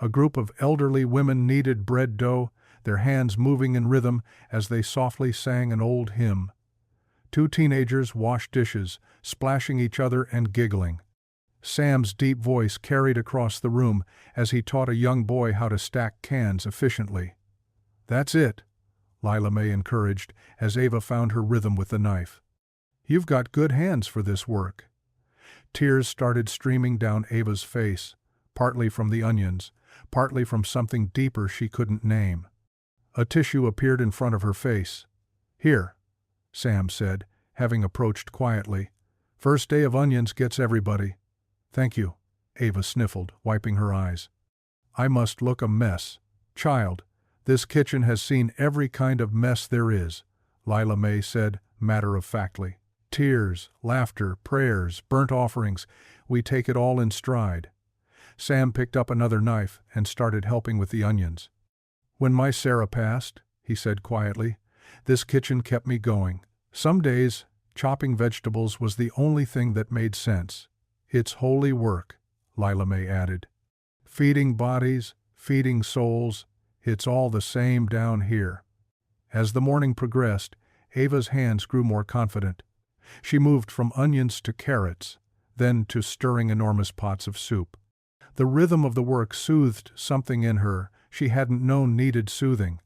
[SPEAKER 1] A group of elderly women kneaded bread dough, their hands moving in rhythm as they softly sang an old hymn. Two teenagers washed dishes, splashing each other and giggling. Sam's deep voice carried across the room as he taught a young boy how to stack cans efficiently. That's it, Lila May encouraged as Ava found her rhythm with the knife. You've got good hands for this work. Tears started streaming down Ava's face, partly from the onions, partly from something deeper she couldn't name. A tissue appeared in front of her face. Here, Sam said, having approached quietly. First day of onions gets everybody. Thank you, Ava sniffled, wiping her eyes. I must look a mess. Child, this kitchen has seen every kind of mess there is, Lila May said, matter-of-factly. Tears, laughter, prayers, burnt offerings, we take it all in stride. Sam picked up another knife and started helping with the onions. When my Sarah passed, he said quietly, this kitchen kept me going. Some days, chopping vegetables was the only thing that made sense. It's holy work, Lila May added. Feeding bodies, feeding souls, it's all the same down here. As the morning progressed, Ava's hands grew more confident. She moved from onions to carrots, then to stirring enormous pots of soup. The rhythm of the work soothed something in her she hadn't known needed soothing.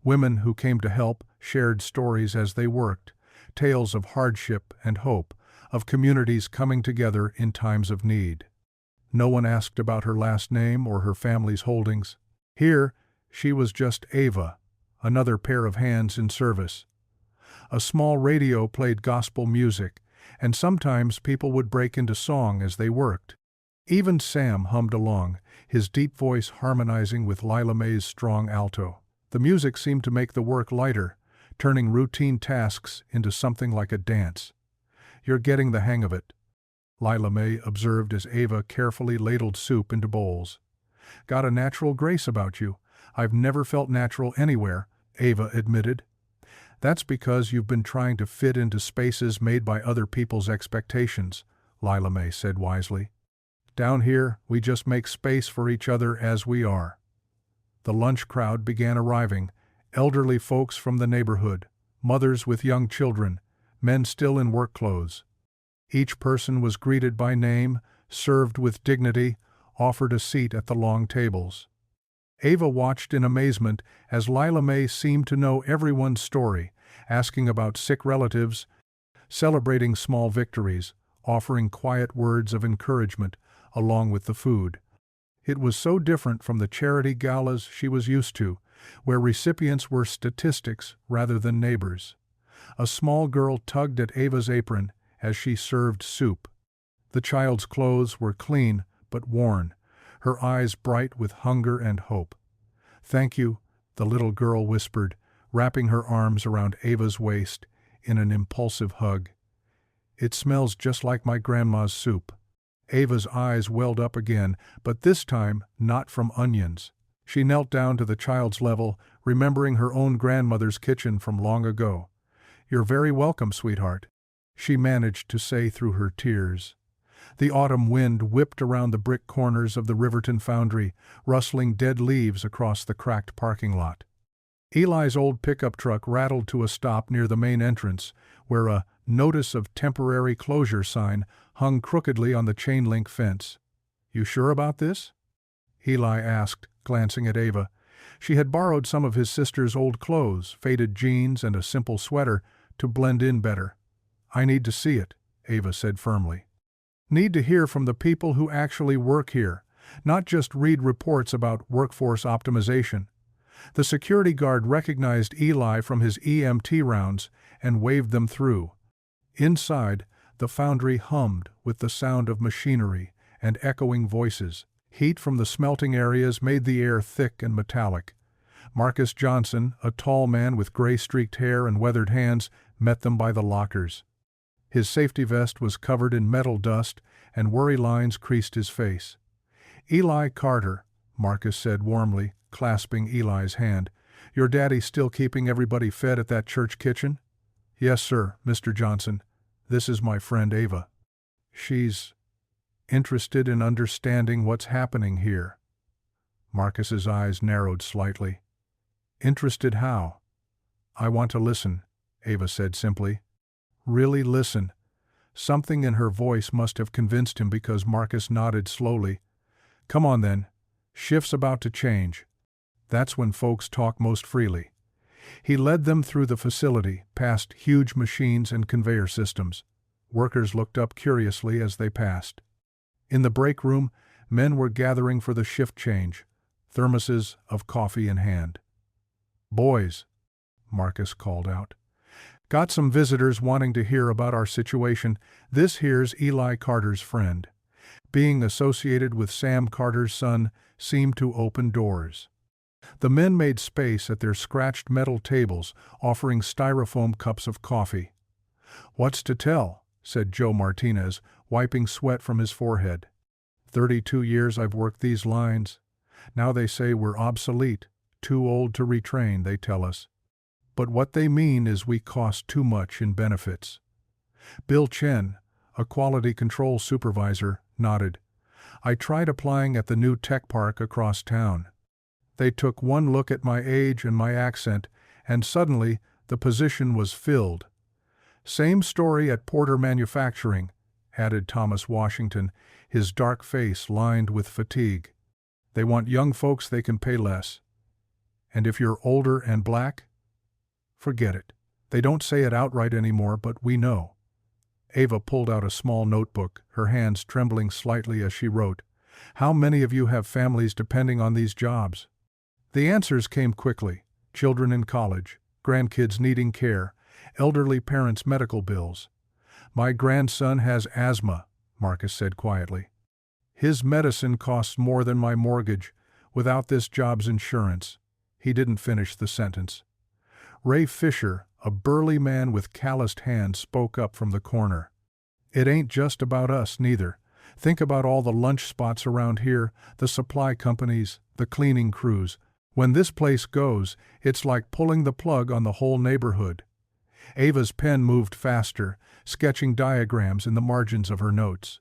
[SPEAKER 1] Women who came to help shared stories as they worked, tales of hardship and hope, of communities coming together in times of need. No one asked about her last name or her family's holdings. Here, she was just Ava, another pair of hands in service. A small radio played gospel music, and sometimes people would break into song as they worked. Even Sam hummed along, his deep voice harmonizing with Lila May's strong alto. The music seemed to make the work lighter, turning routine tasks into something like a dance. You're getting the hang of it, Lila May observed as Ava carefully ladled soup into bowls. Got a natural grace about you. I've never felt natural anywhere, Ava admitted. That's because you've been trying to fit into spaces made by other people's expectations, Lila May said wisely. Down here, we just make space for each other as we are. The lunch crowd began arriving, elderly folks from the neighborhood, mothers with young children, men still in work clothes. Each person was greeted by name, served with dignity, offered a seat at the long tables. Ava watched in amazement as Lila May seemed to know everyone's story, asking about sick relatives, celebrating small victories, offering quiet words of encouragement along with the food. It was so different from the charity galas she was used to, where recipients were statistics rather than neighbors. A small girl tugged at Ava's apron as she served soup. The child's clothes were clean but worn, her eyes bright with hunger and hope. Thank you, the little girl whispered, wrapping her arms around Ava's waist in an impulsive hug. It smells just like my grandma's soup. Ava's eyes welled up again, but this time not from onions. She knelt down to the child's level, remembering her own grandmother's kitchen from long ago. You're very welcome, sweetheart. she managed to say through her tears. The autumn wind whipped around the brick corners of the Riverton foundry, rustling dead leaves across the cracked parking lot. Eli's old pickup truck rattled to a stop near the main entrance, where a "Notice of Temporary Closure" sign hung crookedly on the chain-link fence. "You sure about this?" Eli asked, glancing at Ava. She had borrowed some of his sister's old clothes, faded jeans and a simple sweater, to blend in better. "I need to see it," Ava said firmly. "Need to hear from the people who actually work here, not just read reports about workforce optimization." The security guard recognized Eli from his EMT rounds and waved them through. Inside, the foundry hummed with the sound of machinery and echoing voices. Heat from the smelting areas made the air thick and metallic. Marcus Johnson, a tall man with gray-streaked hair and weathered hands, met them by the lockers. His safety vest was covered in metal dust, and worry lines creased his face. "Eli Carter," Marcus said warmly, clasping Eli's hand. "Your daddy still keeping everybody fed at that church kitchen?" "Yes, sir, Mr. Johnson. This is my friend Ava. She's interested in understanding what's happening here." Marcus's eyes narrowed slightly. "Interested how?" "I want to listen," Ava said simply. "Really listen." Something in her voice must have convinced him because Marcus nodded slowly. "Come on then. Shift's about to change. That's when folks talk most freely." He led them through the facility, past huge machines and conveyor systems. Workers looked up curiously as they passed. In the break room, men were gathering for the shift change, thermoses of coffee in hand. "Boys," Marcus called out. "Got some visitors wanting to hear about our situation. This here's Eli Carter's friend." Being associated with Sam Carter's son seemed to open doors. The men made space at their scratched metal tables, offering styrofoam cups of coffee. "What's to tell?" said Joe Martinez, wiping sweat from his forehead. 32 years I've worked these lines. Now they say we're obsolete, too old to retrain, they tell us. But what they mean is we cost too much in benefits." Bill Chen, a quality control supervisor, nodded. "I tried applying at the new tech park across town. They took one look at my age and my accent, and suddenly the position was filled." "Same story at Porter Manufacturing," added Thomas Washington, his dark face lined with fatigue. "They want young folks they can pay less. And if you're older and black, forget it. They don't say it outright anymore, but we know." Ava pulled out a small notebook, her hands trembling slightly as she wrote. "How many of you have families depending on these jobs?" The answers came quickly. Children in college, grandkids needing care, elderly parents' medical bills. "My grandson has asthma," Marcus said quietly. "His medicine costs more than my mortgage, without this job's insurance." He didn't finish the sentence. Ray Fisher, a burly man with calloused hands, spoke up from the corner. "It ain't just about us, neither. Think about all the lunch spots around here, the supply companies, the cleaning crews. When this place goes, it's like pulling the plug on the whole neighborhood." Ava's pen moved faster, sketching diagrams in the margins of her notes.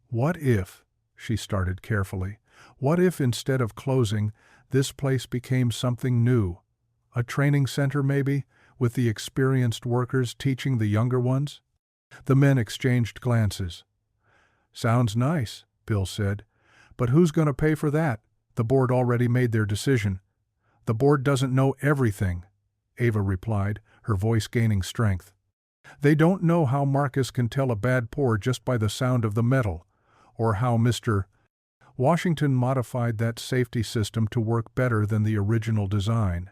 [SPEAKER 1] "What if," she started carefully, "what if instead of closing, this place became something new? A training center maybe, with the experienced workers teaching the younger ones?" The men exchanged glances. "Sounds nice," Bill said. "But who's going to pay for that? The board already made their decision." "The board doesn't know everything," Ava replied, her voice gaining strength. "They don't know how Marcus can tell a bad pour just by the sound of the metal, or how Mr. Washington modified that safety system to work better than the original design."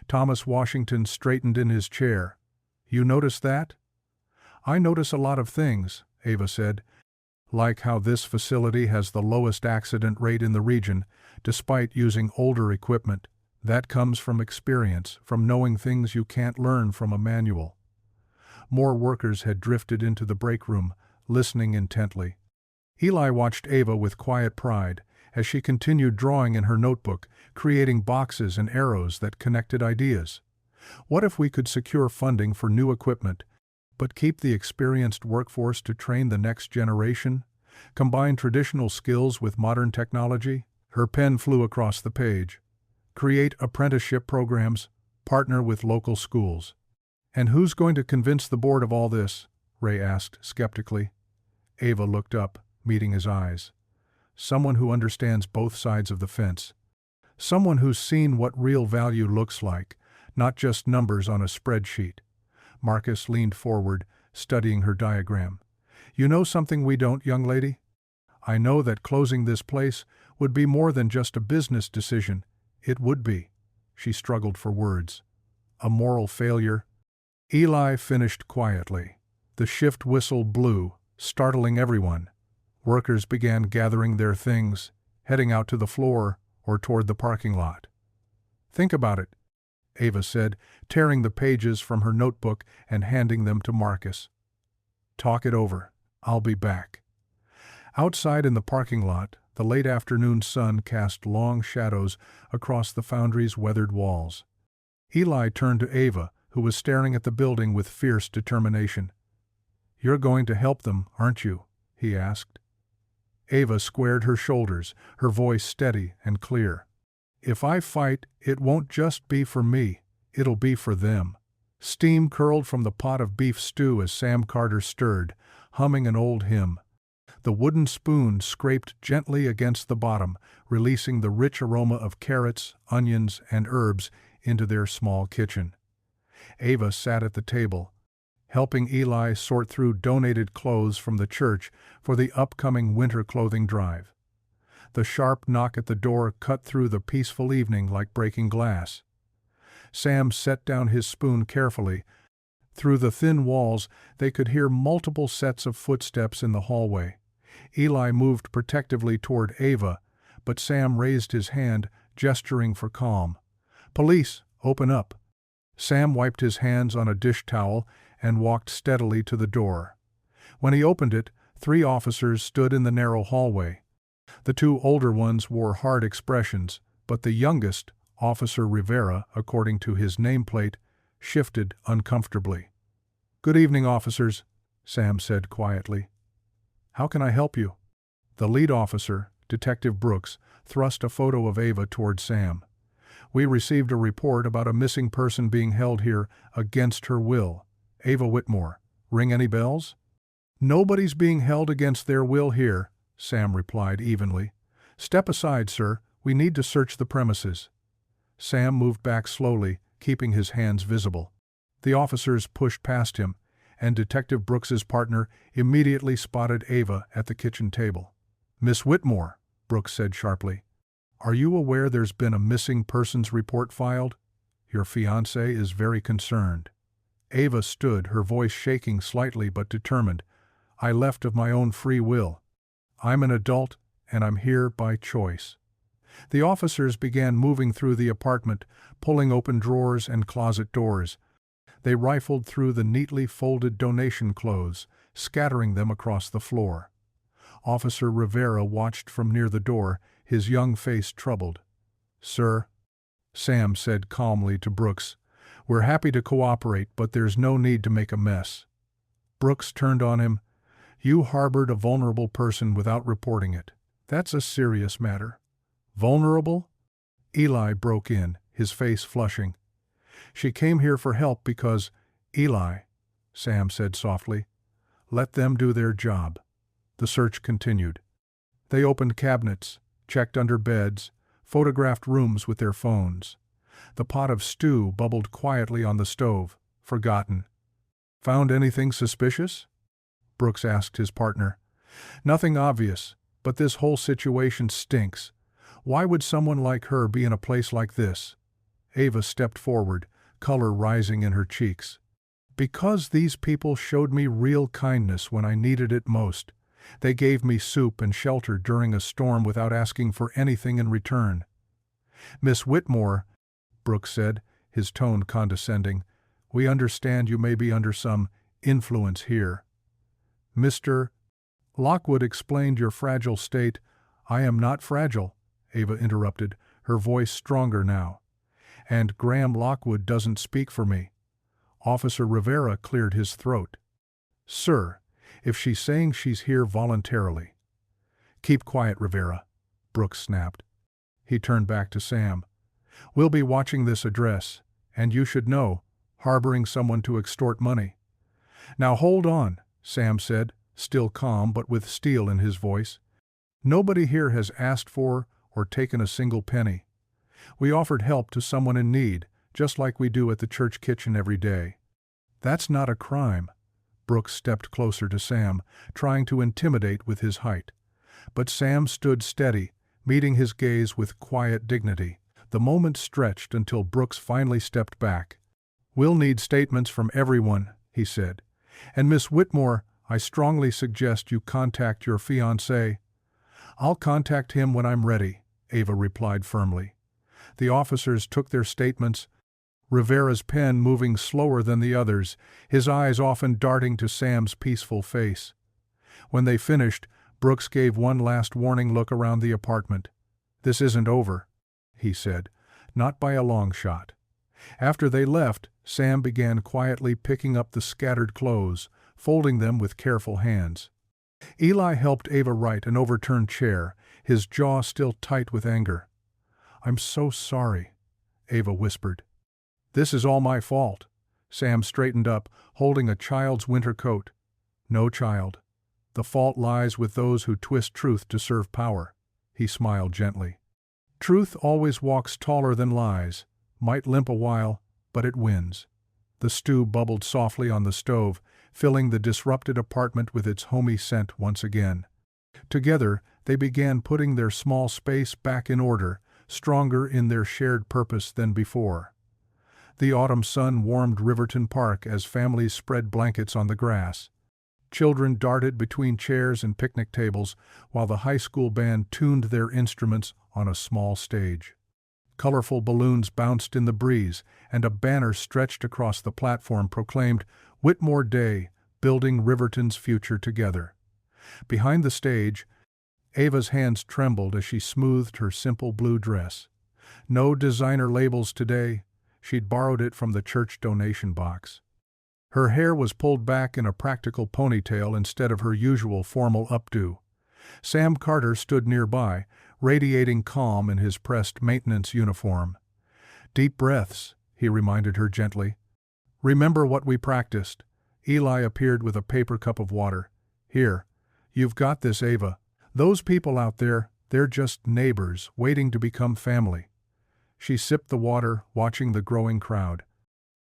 [SPEAKER 1] Thomas Washington straightened in his chair. "You notice that?" "I notice a lot of things," Ava said. "Like how this facility has the lowest accident rate in the region, despite using older equipment. That comes from experience, from knowing things you can't learn from a manual." More workers had drifted into the break room, listening intently. Eli watched Ava with quiet pride as she continued drawing in her notebook, creating boxes and arrows that connected ideas. "What if we could secure funding for new equipment? but keep the experienced workforce to train the next generation? Combine traditional skills with modern technology? Her pen flew across the page. Create apprenticeship programs, partner with local schools. And who's going to convince the board of all this? Ray asked skeptically. Ava looked up, meeting his eyes. Someone who understands both sides of the fence. Someone who's seen what real value looks like, not just numbers on a spreadsheet. Marcus leaned forward, studying her diagram. You know something we don't, young lady? I know that closing this place would be more than just a business decision. It would be. She struggled for words. A moral failure. Eli finished quietly. The shift whistle blew, startling everyone. Workers began gathering their things, heading out to the floor or toward the parking lot. Think about it, Ava said, tearing the pages from her notebook and handing them to Marcus. Talk it over. I'll be back. Outside in the parking lot, the late afternoon sun cast long shadows across the foundry's weathered walls. Eli turned to Ava, who was staring at the building with fierce determination. You're going to help them, aren't you? He asked. Ava squared her shoulders, her voice steady and clear. If I fight, it won't just be for me, it'll be for them. Steam curled from the pot of beef stew as Sam Carter stirred, humming an old hymn. The wooden spoon scraped gently against the bottom, releasing the rich aroma of carrots, onions, and herbs into their small kitchen. Ava sat at the table, helping Eli sort through donated clothes from the church for the upcoming winter clothing drive. The sharp knock at the door cut through the peaceful evening like breaking glass. Sam set down his spoon carefully. Through the thin walls, they could hear multiple sets of footsteps in the hallway. Eli moved protectively toward Ava, but Sam raised his hand, gesturing for calm. Police, open up. Sam wiped his hands on a dish towel and walked steadily to the door. When he opened it, 3 officers stood in the narrow hallway. The 2 older ones wore hard expressions, but the youngest, Officer Rivera, according to his nameplate, shifted uncomfortably. Good evening, officers, Sam said quietly. How can I help you? The lead officer, Detective Brooks, thrust a photo of Ava toward Sam. We received a report about a missing person being held here against her will. Ava Whitmore. Ring any bells? Nobody's being held against their will here, Sam replied evenly. Step aside, sir. We need to search the premises. Sam moved back slowly, keeping his hands visible. The officers pushed past him, and Detective Brooks's partner immediately spotted Ava at the kitchen table. Miss Whitmore, Brooks said sharply. Are you aware there's been a missing persons report filed? Your fiancé is very concerned. Ava stood, her voice shaking slightly but determined. I left of my own free will. I'm an adult, and I'm here by choice. The officers began moving through the apartment, pulling open drawers and closet doors. They rifled through the neatly folded donation clothes, scattering them across the floor. Officer Rivera watched from near the door, his young face troubled. Sir, Sam said calmly to Brooks, we're happy to cooperate, but there's no need to make a mess. Brooks turned on him. You harbored a vulnerable person without reporting it. That's a serious matter. Vulnerable? Eli broke in, his face flushing. She came here for help because, Eli, Sam said softly, let them do their job. The search continued. They opened cabinets, checked under beds, photographed rooms with their phones. The pot of stew bubbled quietly on the stove, forgotten. Found anything suspicious? Brooks asked his partner. Nothing obvious, but this whole situation stinks. Why would someone like her be in a place like this? Ava stepped forward, color rising in her cheeks. Because these people showed me real kindness when I needed it most. They gave me soup and shelter during a storm without asking for anything in return. Miss Whitmore, Brooks said, his tone condescending, we understand you may be under some influence here. Mr. Lockwood explained your fragile state. I am not fragile, Ava interrupted, her voice stronger now. And Graham Lockwood doesn't speak for me. Officer Rivera cleared his throat. "Sir, if she's saying she's here voluntarily." "Keep quiet, Rivera," Brooks snapped. He turned back to Sam. "We'll be watching this address, and you should know, harboring someone to extort money." "Now hold on," Sam said, still calm but with steel in his voice. "Nobody here has asked for or taken a single penny. We offered help to someone in need, just like we do at the church kitchen every day." "That's not a crime." Brooks stepped closer to Sam, trying to intimidate with his height. But Sam stood steady, meeting his gaze with quiet dignity. The moment stretched until Brooks finally stepped back. "We'll need statements from everyone," he said. "And Miss Whitmore, I strongly suggest you contact your fiancé." "I'll contact him when I'm ready," Ava replied firmly. The officers took their statements, Rivera's pen moving slower than the others, his eyes often darting to Sam's peaceful face. When they finished, Brooks gave one last warning look around the apartment. "This isn't over," he said, "not by a long shot." After they left, Sam began quietly picking up the scattered clothes, folding them with careful hands. Eli helped Ava right an overturned chair, his jaw still tight with anger. "I'm so sorry," Ava whispered. "This is all my fault." Sam straightened up, holding a child's winter coat. "No, child. The fault lies with those who twist truth to serve power," he smiled gently. "Truth always walks taller than lies, might limp a while, but it wins." The stew bubbled softly on the stove, filling the disrupted apartment with its homey scent once again. Together, they began putting their small space back in order, stronger in their shared purpose than before. The autumn sun warmed Riverton Park as families spread blankets on the grass. Children darted between chairs and picnic tables, while the high school band tuned their instruments on a small stage. Colorful balloons bounced in the breeze, and a banner stretched across the platform proclaimed, "Whitmore Day, Building Riverton's Future Together." Behind the stage, Ava's hands trembled as she smoothed her simple blue dress. No designer labels today. She'd borrowed it from the church donation box. Her hair was pulled back in a practical ponytail instead of her usual formal updo. Sam Carter stood nearby, radiating calm in his pressed maintenance uniform. "Deep breaths," he reminded her gently. "Remember what we practiced." Eli appeared with a paper cup of water. "Here, you've got this, Ava. Those people out there, they're just neighbors waiting to become family." She sipped the water, watching the growing crowd.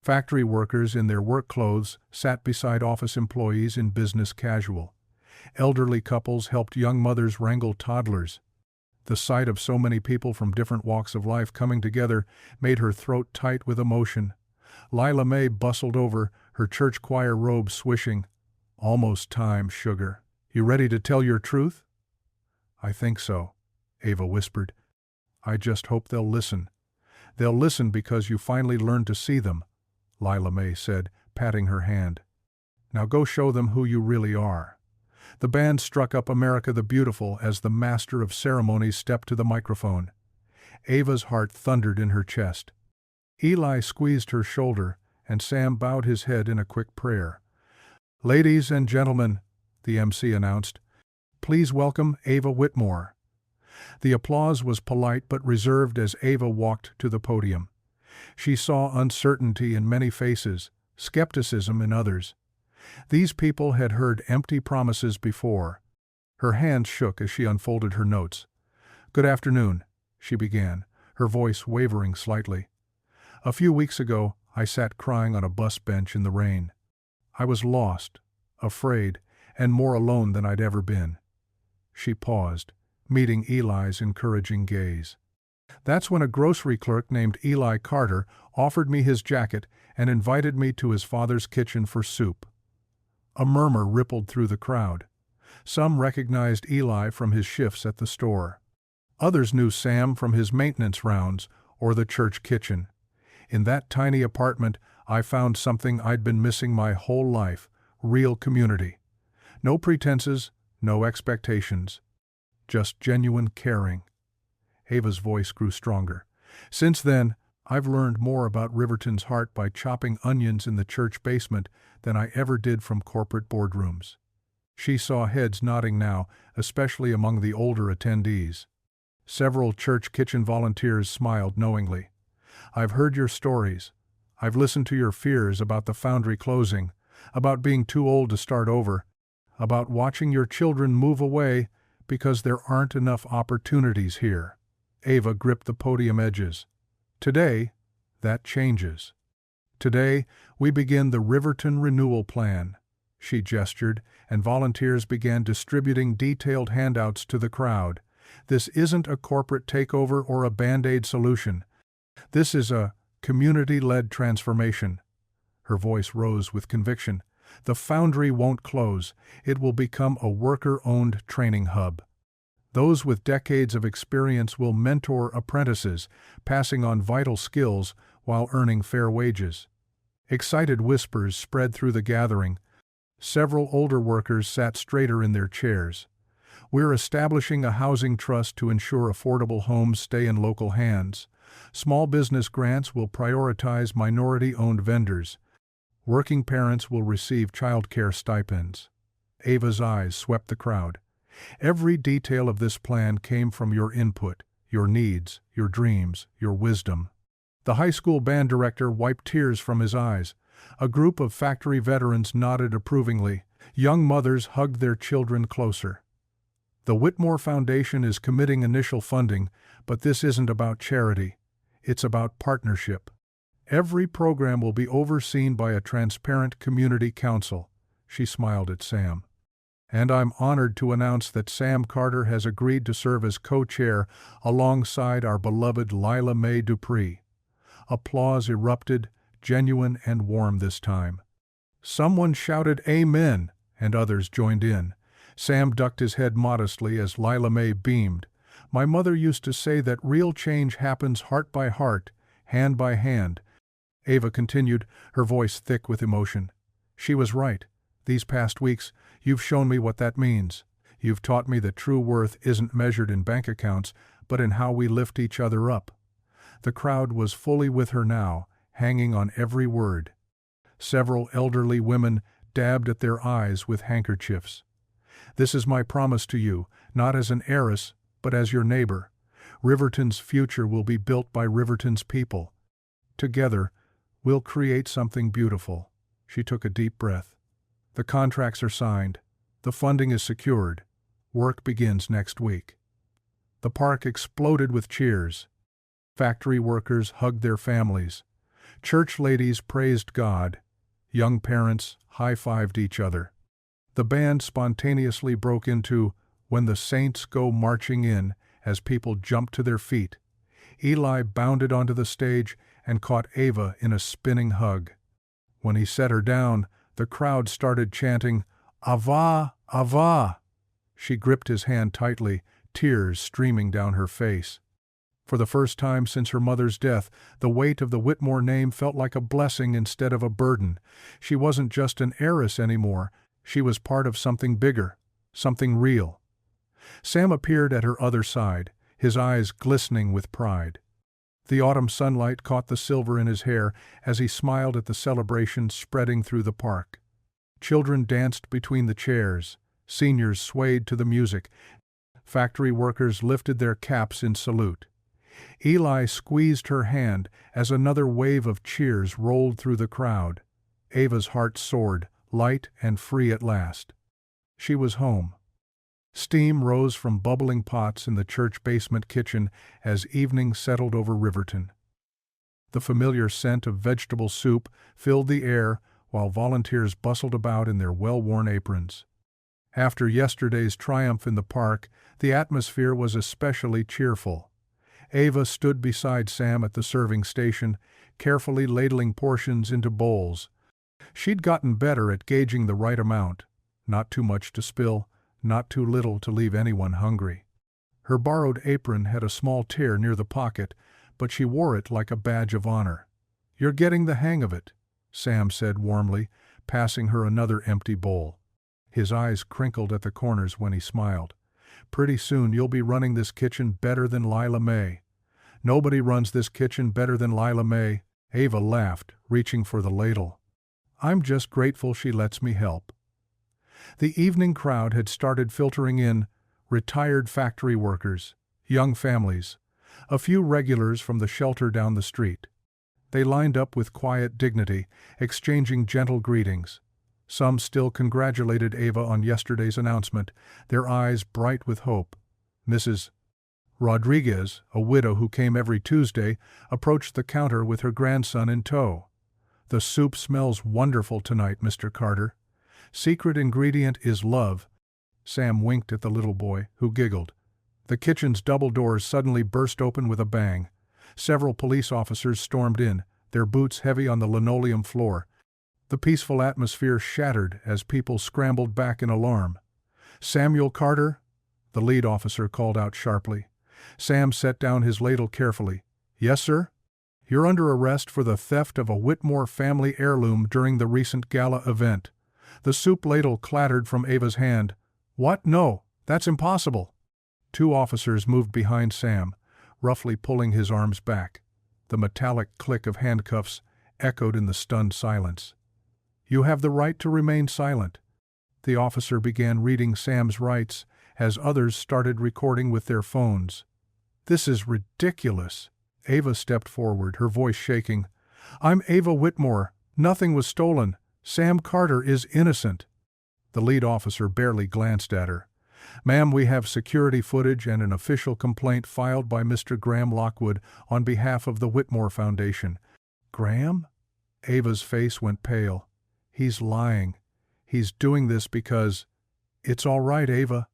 [SPEAKER 1] Factory workers in their work clothes sat beside office employees in business casual. Elderly couples helped young mothers wrangle toddlers. The sight of so many people from different walks of life coming together made her throat tight with emotion. Lila Mae bustled over, her church choir robe swishing. "Almost time, sugar. You ready to tell your truth?" "I think so," Ava whispered. "I just hope they'll listen." "They'll listen because you finally learned to see them," Lila Mae said, patting her hand. "Now go show them who you really are." The band struck up America the Beautiful as the master of ceremonies stepped to the microphone. Ava's heart thundered in her chest. Eli squeezed her shoulder, and Sam bowed his head in a quick prayer. "Ladies and gentlemen," the MC announced, "please welcome Ava Whitmore." The applause was polite but reserved as Ava walked to the podium. She saw uncertainty in many faces, skepticism in others. These people had heard empty promises before. Her hands shook as she unfolded her notes. "Good afternoon," she began, her voice wavering slightly. "A few weeks ago, I sat crying on a bus bench in the rain. I was lost, afraid, and more alone than I'd ever been." She paused, meeting Eli's encouraging gaze. "That's when a grocery clerk named Eli Carter offered me his jacket and invited me to his father's kitchen for soup." A murmur rippled through the crowd. Some recognized Eli from his shifts at the store. Others knew Sam from his maintenance rounds or the church kitchen. In that tiny apartment, I found something I'd been missing my whole life: real community. No pretenses, no expectations. Just genuine caring. Ava's voice grew stronger. "Since then, I've learned more about Riverton's heart by chopping onions in the church basement than I ever did from corporate boardrooms. She saw heads nodding now, especially among the older attendees. Several church kitchen volunteers smiled knowingly. I've heard your stories. I've listened to your fears about the foundry closing, about being too old to start over, about watching your children move away because there aren't enough opportunities here. Ava gripped the podium edges. Today, that changes. Today, we begin the Riverton Renewal Plan. She gestured, and volunteers began distributing detailed handouts to the crowd. This isn't a corporate takeover or a Band-Aid solution. This is a community-led transformation. Her voice rose with conviction. The foundry won't close. It will become a worker-owned training hub. Those with decades of experience will mentor apprentices, passing on vital skills while earning fair wages. Excited whispers spread through the gathering. Several older workers sat straighter in their chairs. We're establishing a housing trust to ensure affordable homes stay in local hands. Small business grants will prioritize minority-owned vendors. Working parents will receive child care stipends. Ava's eyes swept the crowd. Every detail of this plan came from your input, your needs, your dreams, your wisdom. The high school band director wiped tears from his eyes. A group of factory veterans nodded approvingly. Young mothers hugged their children closer. The Whitmore Foundation is committing initial funding, but this isn't about charity. It's about partnership. Every program will be overseen by a transparent community council. She smiled at Sam. And I'm honored to announce that Sam Carter has agreed to serve as co-chair alongside our beloved Lila Mae Dupree. Applause erupted, genuine and warm this time. Someone shouted "Amen," and others joined in. Sam ducked his head modestly as Lila Mae beamed. My mother used to say that real change happens heart by heart, hand by hand. Ava continued, her voice thick with emotion. She was right. These past weeks, you've shown me what that means. You've taught me that true worth isn't measured in bank accounts, but in how we lift each other up. The crowd was fully with her now, hanging on every word. Several elderly women dabbed at their eyes with handkerchiefs. This is my promise to you, not as an heiress, but as your neighbor. Riverton's future will be built by Riverton's people. Together, we'll create something beautiful. She took a deep breath. The contracts are signed. The funding is secured. Work begins next week. The park exploded with cheers. Factory workers hugged their families. Church ladies praised God. Young parents high-fived each other. The band spontaneously broke into "When the Saints Go Marching In" as people jumped to their feet. Eli bounded onto the stage and caught Ava in a spinning hug. When he set her down, the crowd started chanting, "Ava, Ava." She gripped his hand tightly, tears streaming down her face. For the first time since her mother's death, the weight of the Whitmore name felt like a blessing instead of a burden. She wasn't just an heiress anymore. She was part of something bigger, something real. Sam appeared at her other side, his eyes glistening with pride. The autumn sunlight caught the silver in his hair as he smiled at the celebration spreading through the park. Children danced between the chairs. Seniors swayed to the music. Factory workers lifted their caps in salute. Eli squeezed her hand as another wave of cheers rolled through the crowd. Ava's heart soared, light and free at last. She was home. Steam rose from bubbling pots in the church basement kitchen as evening settled over Riverton. The familiar scent of vegetable soup filled the air while volunteers bustled about in their well-worn aprons. After yesterday's triumph in the park, the atmosphere was especially cheerful. Ava stood beside Sam at the serving station, carefully ladling portions into bowls. She'd gotten better at gauging the right amount, not too much to spill, not too little to leave anyone hungry. Her borrowed apron had a small tear near the pocket, but she wore it like a badge of honor. "You're getting the hang of it," Sam said warmly, passing her another empty bowl. His eyes crinkled at the corners when he smiled. "Pretty soon you'll be running this kitchen better than Lila Mae." Nobody runs this kitchen better than Lila May. Ava laughed, reaching for the ladle. I'm just grateful she lets me help. The evening crowd had started filtering in, retired factory workers, young families, a few regulars from the shelter down the street. They lined up with quiet dignity, exchanging gentle greetings. Some still congratulated Ava on yesterday's announcement, their eyes bright with hope. Mrs. Rodriguez, a widow who came every Tuesday, approached the counter with her grandson in tow. The soup smells wonderful tonight, Mr. Carter. Secret ingredient is love. Sam winked at the little boy, who giggled. The kitchen's double doors suddenly burst open with a bang. Several police officers stormed in, their boots heavy on the linoleum floor. The peaceful atmosphere shattered as people scrambled back in alarm. Samuel Carter? The lead officer called out sharply. Sam set down his ladle carefully. Yes, sir? You're under arrest for the theft of a Whitmore family heirloom during the recent gala event. The soup ladle clattered from Ava's hand. What? No, that's impossible. Two officers moved behind Sam, roughly pulling his arms back. The metallic click of handcuffs echoed in the stunned silence. You have the right to remain silent. The officer began reading Sam's rights as others started recording with their phones. This is ridiculous. Ava stepped forward, her voice shaking. I'm Ava Whitmore. Nothing was stolen. Sam Carter is innocent. The lead officer barely glanced at her. Ma'am, we have security footage and an official complaint filed by Mr. Graham Lockwood on behalf of the Whitmore Foundation. Graham? Ava's face went pale. He's lying. He's doing this because... It's all right, Ava.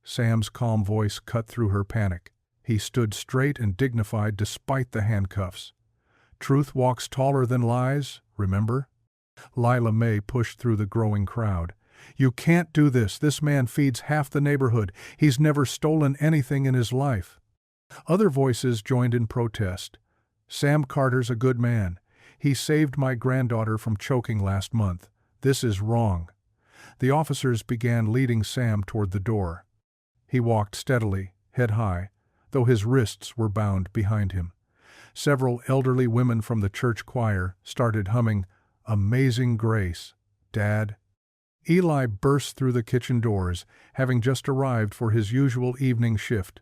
[SPEAKER 1] Sam's calm voice cut through her panic. He stood straight and dignified despite the handcuffs. Truth walks taller than lies, remember? Lila May pushed through the growing crowd. You can't do this. This man feeds half the neighborhood. He's never stolen anything in his life. Other voices joined in protest. Sam Carter's a good man. He saved my granddaughter from choking last month. This is wrong. The officers began leading Sam toward the door. He walked steadily, head high, though his wrists were bound behind him. Several elderly women from the church choir started humming, Amazing Grace, Dad. Eli burst through the kitchen doors, having just arrived for his usual evening shift.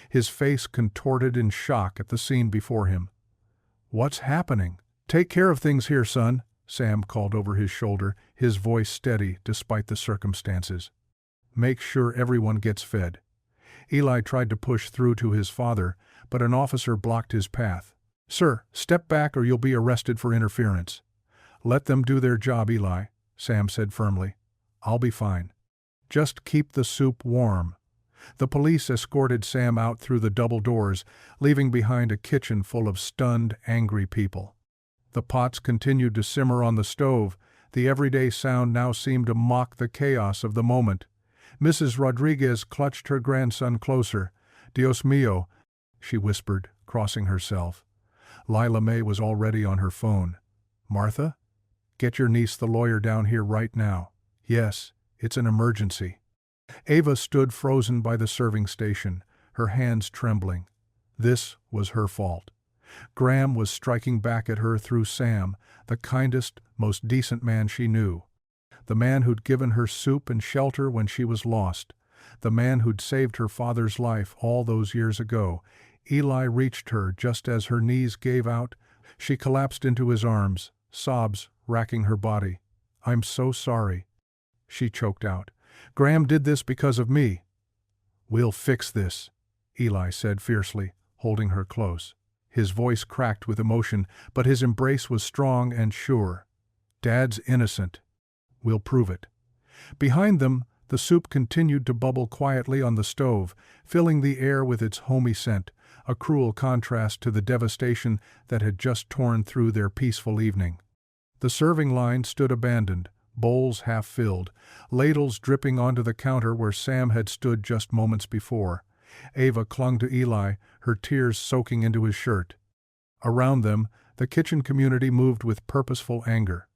[SPEAKER 1] His face contorted in shock at the scene before him. What's happening? Take care of things here, son, Sam called over his shoulder, his voice steady despite the circumstances. Make sure everyone gets fed. Eli tried to push through to his father, but an officer blocked his path. Sir, step back or you'll be arrested for interference. Let them do their job, Eli, Sam said firmly. I'll be fine. Just keep the soup warm. The police escorted Sam out through the double doors, leaving behind a kitchen full of stunned, angry people. The pots continued to simmer on the stove. The everyday sound now seemed to mock the chaos of the moment. Mrs. Rodriguez clutched her grandson closer. Dios mío, she whispered, crossing herself. Lila May was already on her phone. Martha? Get your niece the lawyer down here right now. Yes, it's an emergency. Ava stood frozen by the serving station, her hands trembling. This was her fault. Graham was striking back at her through Sam, the kindest, most decent man she knew. The man who'd given her soup and shelter when she was lost. The man who'd saved her father's life all those years ago. Eli reached her just as her knees gave out. She collapsed into his arms, sobs racking her body. I'm so sorry, she choked out. Graham did this because of me. We'll fix this, Eli said fiercely, holding her close. His voice cracked with emotion, but his embrace was strong and sure. Dad's innocent. We'll prove it. Behind them, the soup continued to bubble quietly on the stove, filling the air with its homey scent, a cruel contrast to the devastation that had just torn through their peaceful evening. The serving line stood abandoned, bowls half filled, ladles dripping onto the counter where Sam had stood just moments before. Ava clung to Eli, her tears soaking into his shirt. Around them, the kitchen community moved with purposeful anger.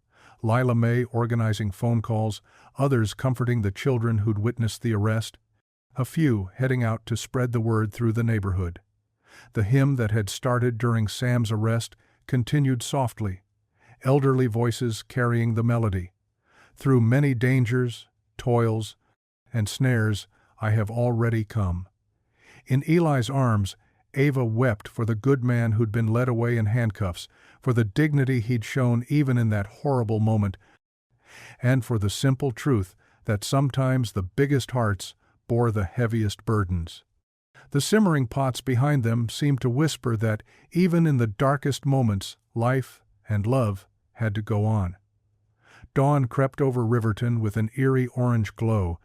[SPEAKER 1] Lila May organizing phone calls, others comforting the children who'd witnessed the arrest, a few heading out to spread the word through the neighborhood. The hymn that had started during Sam's arrest continued softly, elderly voices carrying the melody. Through many dangers, toils, and snares, I have already come. In Eli's arms, Ava wept for the good man who'd been led away in handcuffs, for the dignity he'd shown even in that horrible moment, and for the simple truth that sometimes the biggest hearts bore the heaviest burdens. The simmering pots behind them seemed to whisper that even in the darkest moments, life and love had to go on. Dawn crept over Riverton with an eerie orange glow.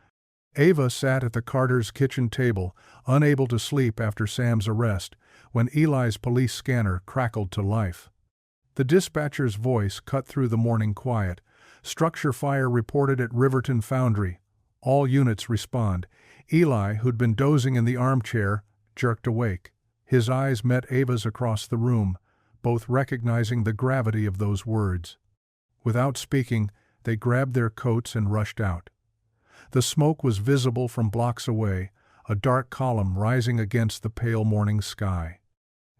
[SPEAKER 1] Ava sat at the Carters' kitchen table, unable to sleep after Sam's arrest, when Eli's police scanner crackled to life. The dispatcher's voice cut through the morning quiet. Structure fire reported at Riverton Foundry. All units respond. Eli, who'd been dozing in the armchair, jerked awake. His eyes met Ava's across the room, both recognizing the gravity of those words. Without speaking, they grabbed their coats and rushed out. The smoke was visible from blocks away, a dark column rising against the pale morning sky.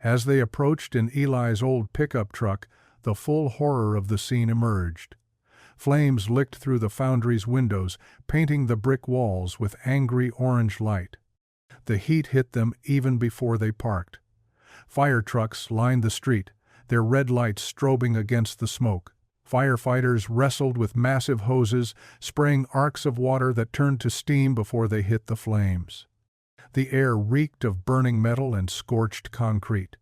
[SPEAKER 1] As they approached in Eli's old pickup truck, the full horror of the scene emerged. Flames licked through the foundry's windows, painting the brick walls with angry orange light. The heat hit them even before they parked. Fire trucks lined the street, their red lights strobing against the smoke. Firefighters wrestled with massive hoses, spraying arcs of water that turned to steam before they hit the flames. The air reeked of burning metal and scorched concrete.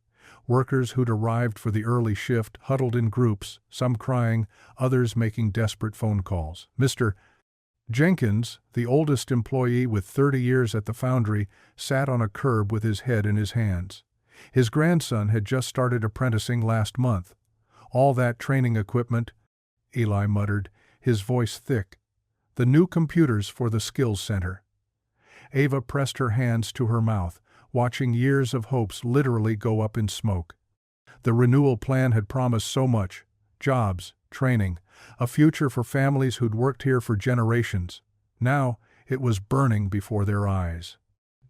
[SPEAKER 1] Workers who'd arrived for the early shift huddled in groups, some crying, others making desperate phone calls. Mr. Jenkins, the oldest employee with 30 years at the foundry, sat on a curb with his head in his hands. His grandson had just started apprenticing last month. All that training equipment, Eli muttered, his voice thick. The new computers for the skills center. Ava pressed her hands to her mouth, watching years of hopes literally go up in smoke. The renewal plan had promised so much: jobs, training, a future for families who'd worked here for generations. Now it was burning before their eyes.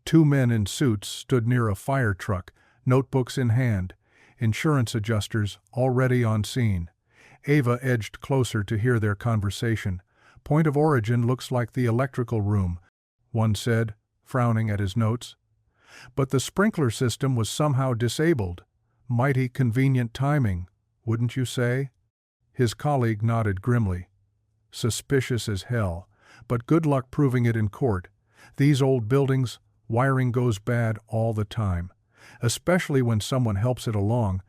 [SPEAKER 1] Two men in suits stood near a fire truck, notebooks in hand, insurance adjusters already on scene. Ava edged closer to hear their conversation. "Point of origin looks like the electrical room," one said, frowning at his notes. "But the sprinkler system was somehow disabled. Mighty convenient timing, wouldn't you say?" His colleague nodded grimly. "Suspicious as hell, but good luck proving it in court. These old buildings, wiring goes bad all the time, especially when someone helps it along,"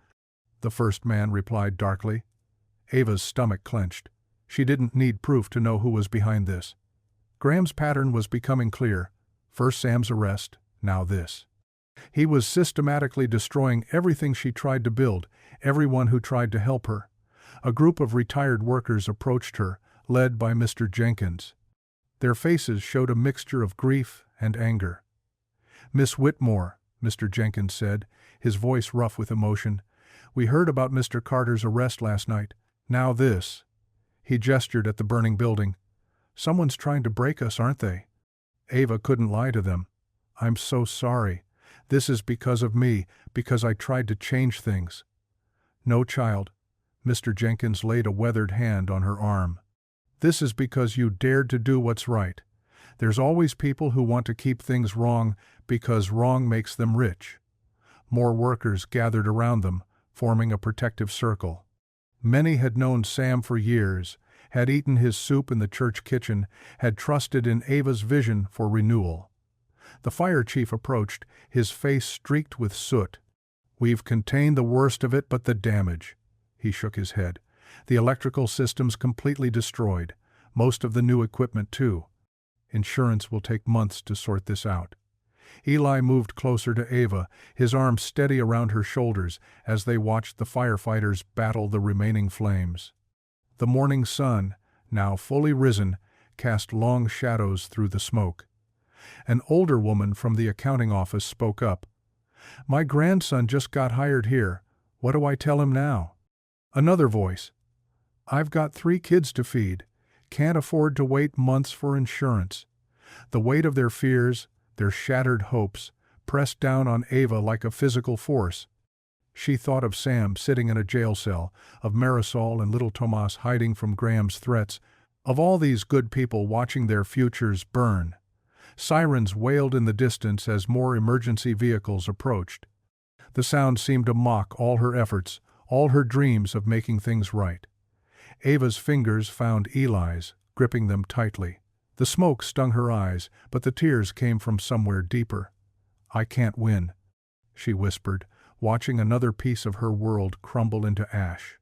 [SPEAKER 1] the first man replied darkly. Ava's stomach clenched. She didn't need proof to know who was behind this. Graham's pattern was becoming clear. First Sam's arrest, now this. He was systematically destroying everything she tried to build, everyone who tried to help her. A group of retired workers approached her, led by Mr. Jenkins. Their faces showed a mixture of grief and anger. "Miss Whitmore," Mr. Jenkins said, his voice rough with emotion, "we heard about Mr. Carter's arrest last night. Now this." He gestured at the burning building. "Someone's trying to break us, aren't they?" Ava couldn't lie to them. "I'm so sorry. This is because of me, because I tried to change things." "No, child." Mr. Jenkins laid a weathered hand on her arm. "This is because you dared to do what's right. There's always people who want to keep things wrong because wrong makes them rich." More workers gathered around them, forming a protective circle. Many had known Sam for years, had eaten his soup in the church kitchen, had trusted in Ava's vision for renewal. The fire chief approached, his face streaked with soot. "We've contained the worst of it, but the damage." He shook his head. "The electrical system's completely destroyed. Most of the new equipment, too. Insurance will take months to sort this out." Eli moved closer to Ava, his arm steady around her shoulders as they watched the firefighters battle the remaining flames. The morning sun, now fully risen, cast long shadows through the smoke. An older woman from the accounting office spoke up. "My grandson just got hired here. What do I tell him now?" Another voice. "I've got 3 kids to feed. Can't afford to wait months for insurance." The weight of their fears, their shattered hopes, pressed down on Ava like a physical force. She thought of Sam sitting in a jail cell, of Marisol and little Tomas hiding from Graham's threats, of all these good people watching their futures burn. Sirens wailed in the distance as more emergency vehicles approached. The sound seemed to mock all her efforts, all her dreams of making things right. Ava's fingers found Eli's, gripping them tightly. The smoke stung her eyes, but the tears came from somewhere deeper. "I can't win," she whispered, watching another piece of her world crumble into ash.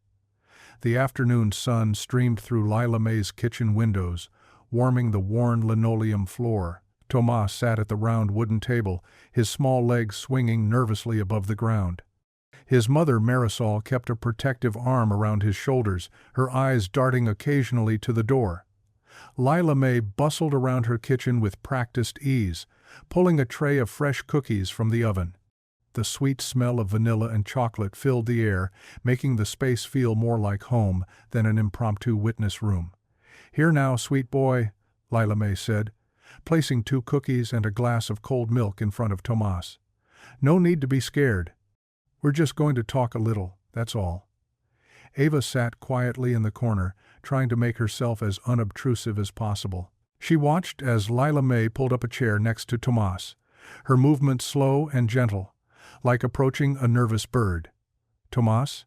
[SPEAKER 1] The afternoon sun streamed through Lila May's kitchen windows, warming the worn linoleum floor. Tomas sat at the round wooden table, his small legs swinging nervously above the ground. His mother, Marisol, kept a protective arm around his shoulders, her eyes darting occasionally to the door. Lila May bustled around her kitchen with practiced ease, pulling a tray of fresh cookies from the oven. The sweet smell of vanilla and chocolate filled the air, making the space feel more like home than an impromptu witness room. "Here now, sweet boy," Lila May said, placing 2 cookies and a glass of cold milk in front of Tomas. "No need to be scared. We're just going to talk a little, that's all." Ava sat quietly in the corner, trying to make herself as unobtrusive as possible. She watched as Lila May pulled up a chair next to Tomas, her movements slow and gentle, like approaching a nervous bird. "Tomas,"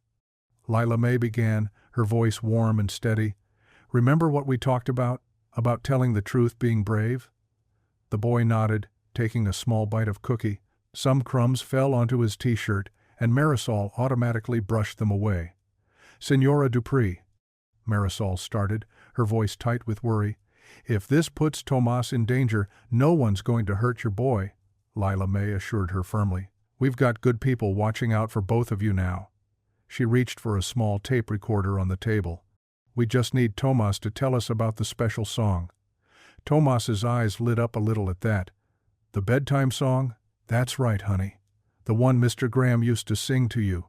[SPEAKER 1] Lila May began, her voice warm and steady, "remember what we talked about telling the truth being brave?" The boy nodded, taking a small bite of cookie. Some crumbs fell onto his t-shirt, and Marisol automatically brushed them away. "Senora Dupree," Marisol started, her voice tight with worry. "If this puts Tomas in danger, no one's going to hurt your boy," Lila May assured her firmly. "We've got good people watching out for both of you now." She reached for a small tape recorder on the table. "We just need Tomas to tell us about the special song." Tomas's eyes lit up a little at that. "The bedtime song? That's right, honey. The one Mr. Graham used to sing to you."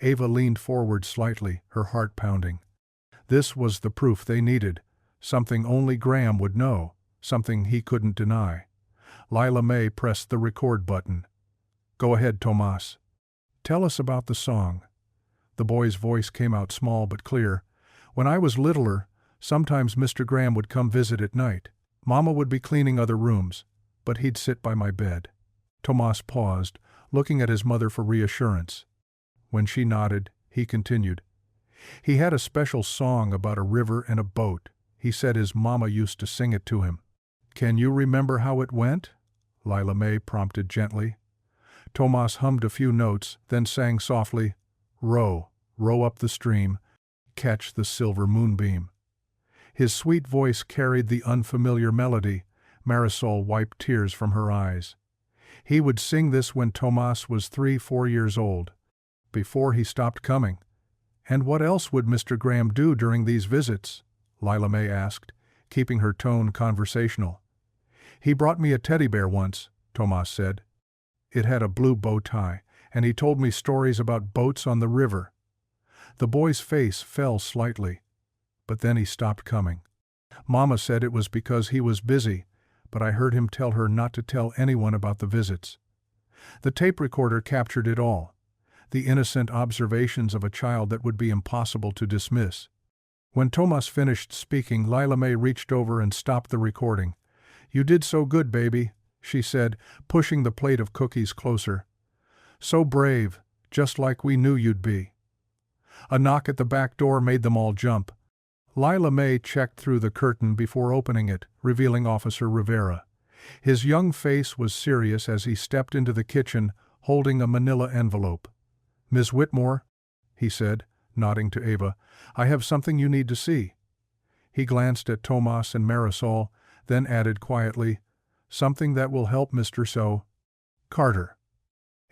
[SPEAKER 1] Ava leaned forward slightly, her heart pounding. This was the proof they needed, something only Graham would know, something he couldn't deny. Lila May pressed the record button. "Go ahead, Tomas. Tell us about the song." The boy's voice came out small but clear. "When I was littler, sometimes Mr. Graham would come visit at night. Mama would be cleaning other rooms, but he'd sit by my bed." Tomas paused, looking at his mother for reassurance. When she nodded, he continued. "He had a special song about a river and a boat. He said his mama used to sing it to him." "Can you remember how it went?" Lila May prompted gently. Tomas hummed a few notes, then sang softly, "Row, row up the stream, catch the silver moonbeam." His sweet voice carried the unfamiliar melody. Marisol wiped tears from her eyes. He would sing this when Tomas was 3-4 years old, before he stopped coming. "And what else would Mr. Graham do during these visits?" Lila May asked, keeping her tone conversational. "He brought me a teddy bear once," Tomas said. "It had a blue bow tie, and he told me stories about boats on the river." The boy's face fell slightly, but then he stopped coming. "Mama said it was because he was busy, but I heard him tell her not to tell anyone about the visits." The tape recorder captured it all, the innocent observations of a child that would be impossible to dismiss. When Tomas finished speaking, Lila May reached over and stopped the recording. "You did so good, baby," she said, pushing the plate of cookies closer. "So brave, just like we knew you'd be." A knock at the back door made them all jump. Lila May checked through the curtain before opening it, revealing Officer Rivera. His young face was serious as he stepped into the kitchen, holding a manila envelope. "Miss Whitmore," he said, nodding to Ava, "I have something you need to see." He glanced at Tomas and Marisol, then added quietly, "Something that will help Mr. Carter."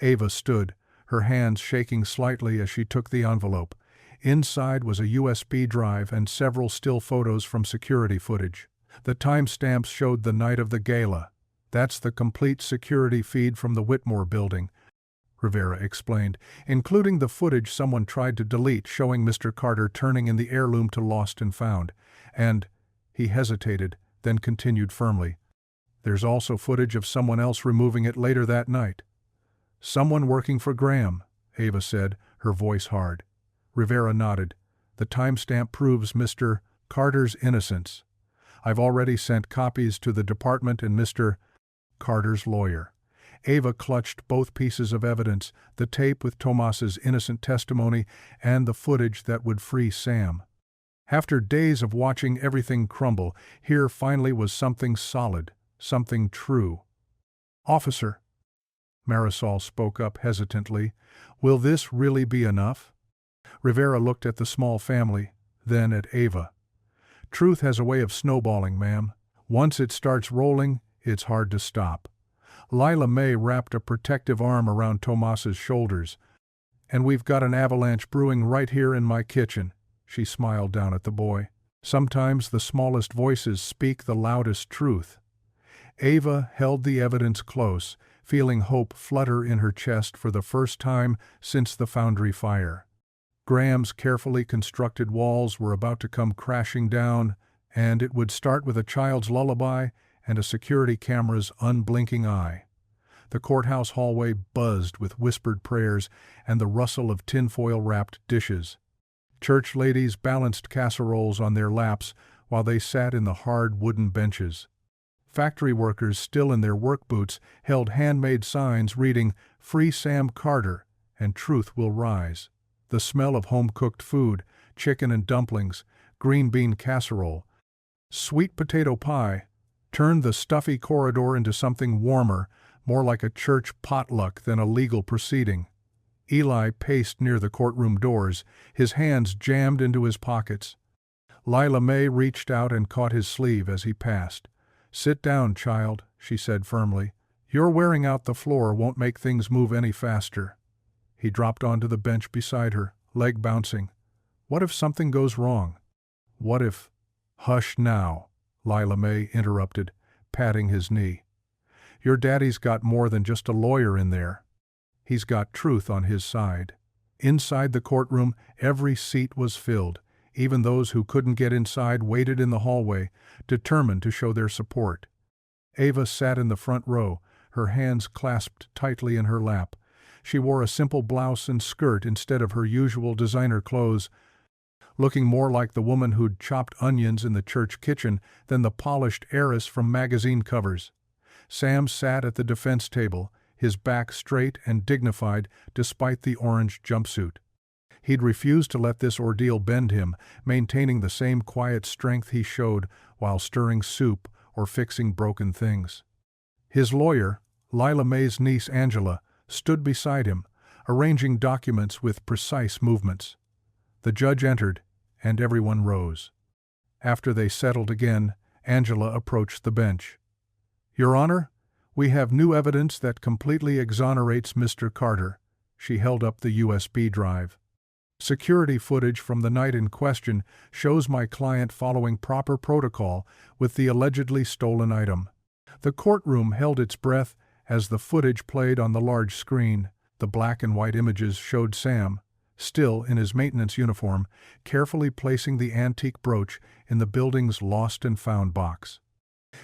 [SPEAKER 1] Ava stood, her hands shaking slightly as she took the envelope. Inside was a USB drive and several still photos from security footage. The timestamps showed the night of the gala. "That's the complete security feed from the Whitmore building," Rivera explained, including the footage someone tried to delete showing Mr. Carter turning in the heirloom to Lost and Found. "And," he hesitated, then continued firmly, There's also footage of someone else removing it later that night. Someone working for Graham, Ava said, her voice hard. Rivera nodded. The timestamp proves Mr. Carter's innocence. I've already sent copies to the department and Mr. Carter's lawyer. Ava clutched both pieces of evidence, the tape with Tomas's innocent testimony and the footage that would free Sam. After days of watching everything crumble, here finally was something solid, something true. "Officer," Marisol spoke up hesitantly, "will this really be enough?" Rivera looked at the small family, then at Ava. "Truth has a way of snowballing, ma'am. Once it starts rolling, it's hard to stop." Lila May wrapped a protective arm around Tomas's shoulders. "And we've got an avalanche brewing right here in my kitchen," she smiled down at the boy. "Sometimes the smallest voices speak the loudest truth." Ava held the evidence close, feeling hope flutter in her chest for the first time since the foundry fire. Graham's carefully constructed walls were about to come crashing down, and it would start with a child's lullaby and a security camera's unblinking eye. The courthouse hallway buzzed with whispered prayers and the rustle of tinfoil-wrapped dishes. Church ladies balanced casseroles on their laps while they sat in the hard wooden benches. Factory workers, still in their work boots, held handmade signs reading, "Free Sam Carter," and "Truth will rise." The smell of home-cooked food, chicken and dumplings, green bean casserole, sweet potato pie, turned the stuffy corridor into something warmer, more like a church potluck than a legal proceeding. Eli paced near the courtroom doors, his hands jammed into his pockets. Lila May reached out and caught his sleeve as he passed. "Sit down, child," she said firmly. "Your wearing out the floor won't make things move any faster." He dropped onto the bench beside her, leg bouncing. "What if something goes wrong? What if—" "Hush now," Lila May interrupted, patting his knee. "Your daddy's got more than just a lawyer in there. He's got truth on his side." Inside the courtroom, every seat was filled. Even those who couldn't get inside waited in the hallway, determined to show their support. Ava sat in the front row, her hands clasped tightly in her lap. She wore a simple blouse and skirt instead of her usual designer clothes, looking more like the woman who'd chopped onions in the church kitchen than the polished heiress from magazine covers. Sam sat at the defense table, his back straight and dignified despite the orange jumpsuit. He'd refused to let this ordeal bend him, maintaining the same quiet strength he showed while stirring soup or fixing broken things. His lawyer, Lila May's niece Angela, stood beside him, arranging documents with precise movements. The judge entered, and everyone rose. After they settled again, Angela approached the bench. "Your Honor, we have new evidence that completely exonerates Mr. Carter." She held up the USB drive. "Security footage from the night in question shows my client following proper protocol with the allegedly stolen item." The courtroom held its breath as the footage played on the large screen. The black and white images showed Sam, still in his maintenance uniform, carefully placing the antique brooch in the building's lost and found box.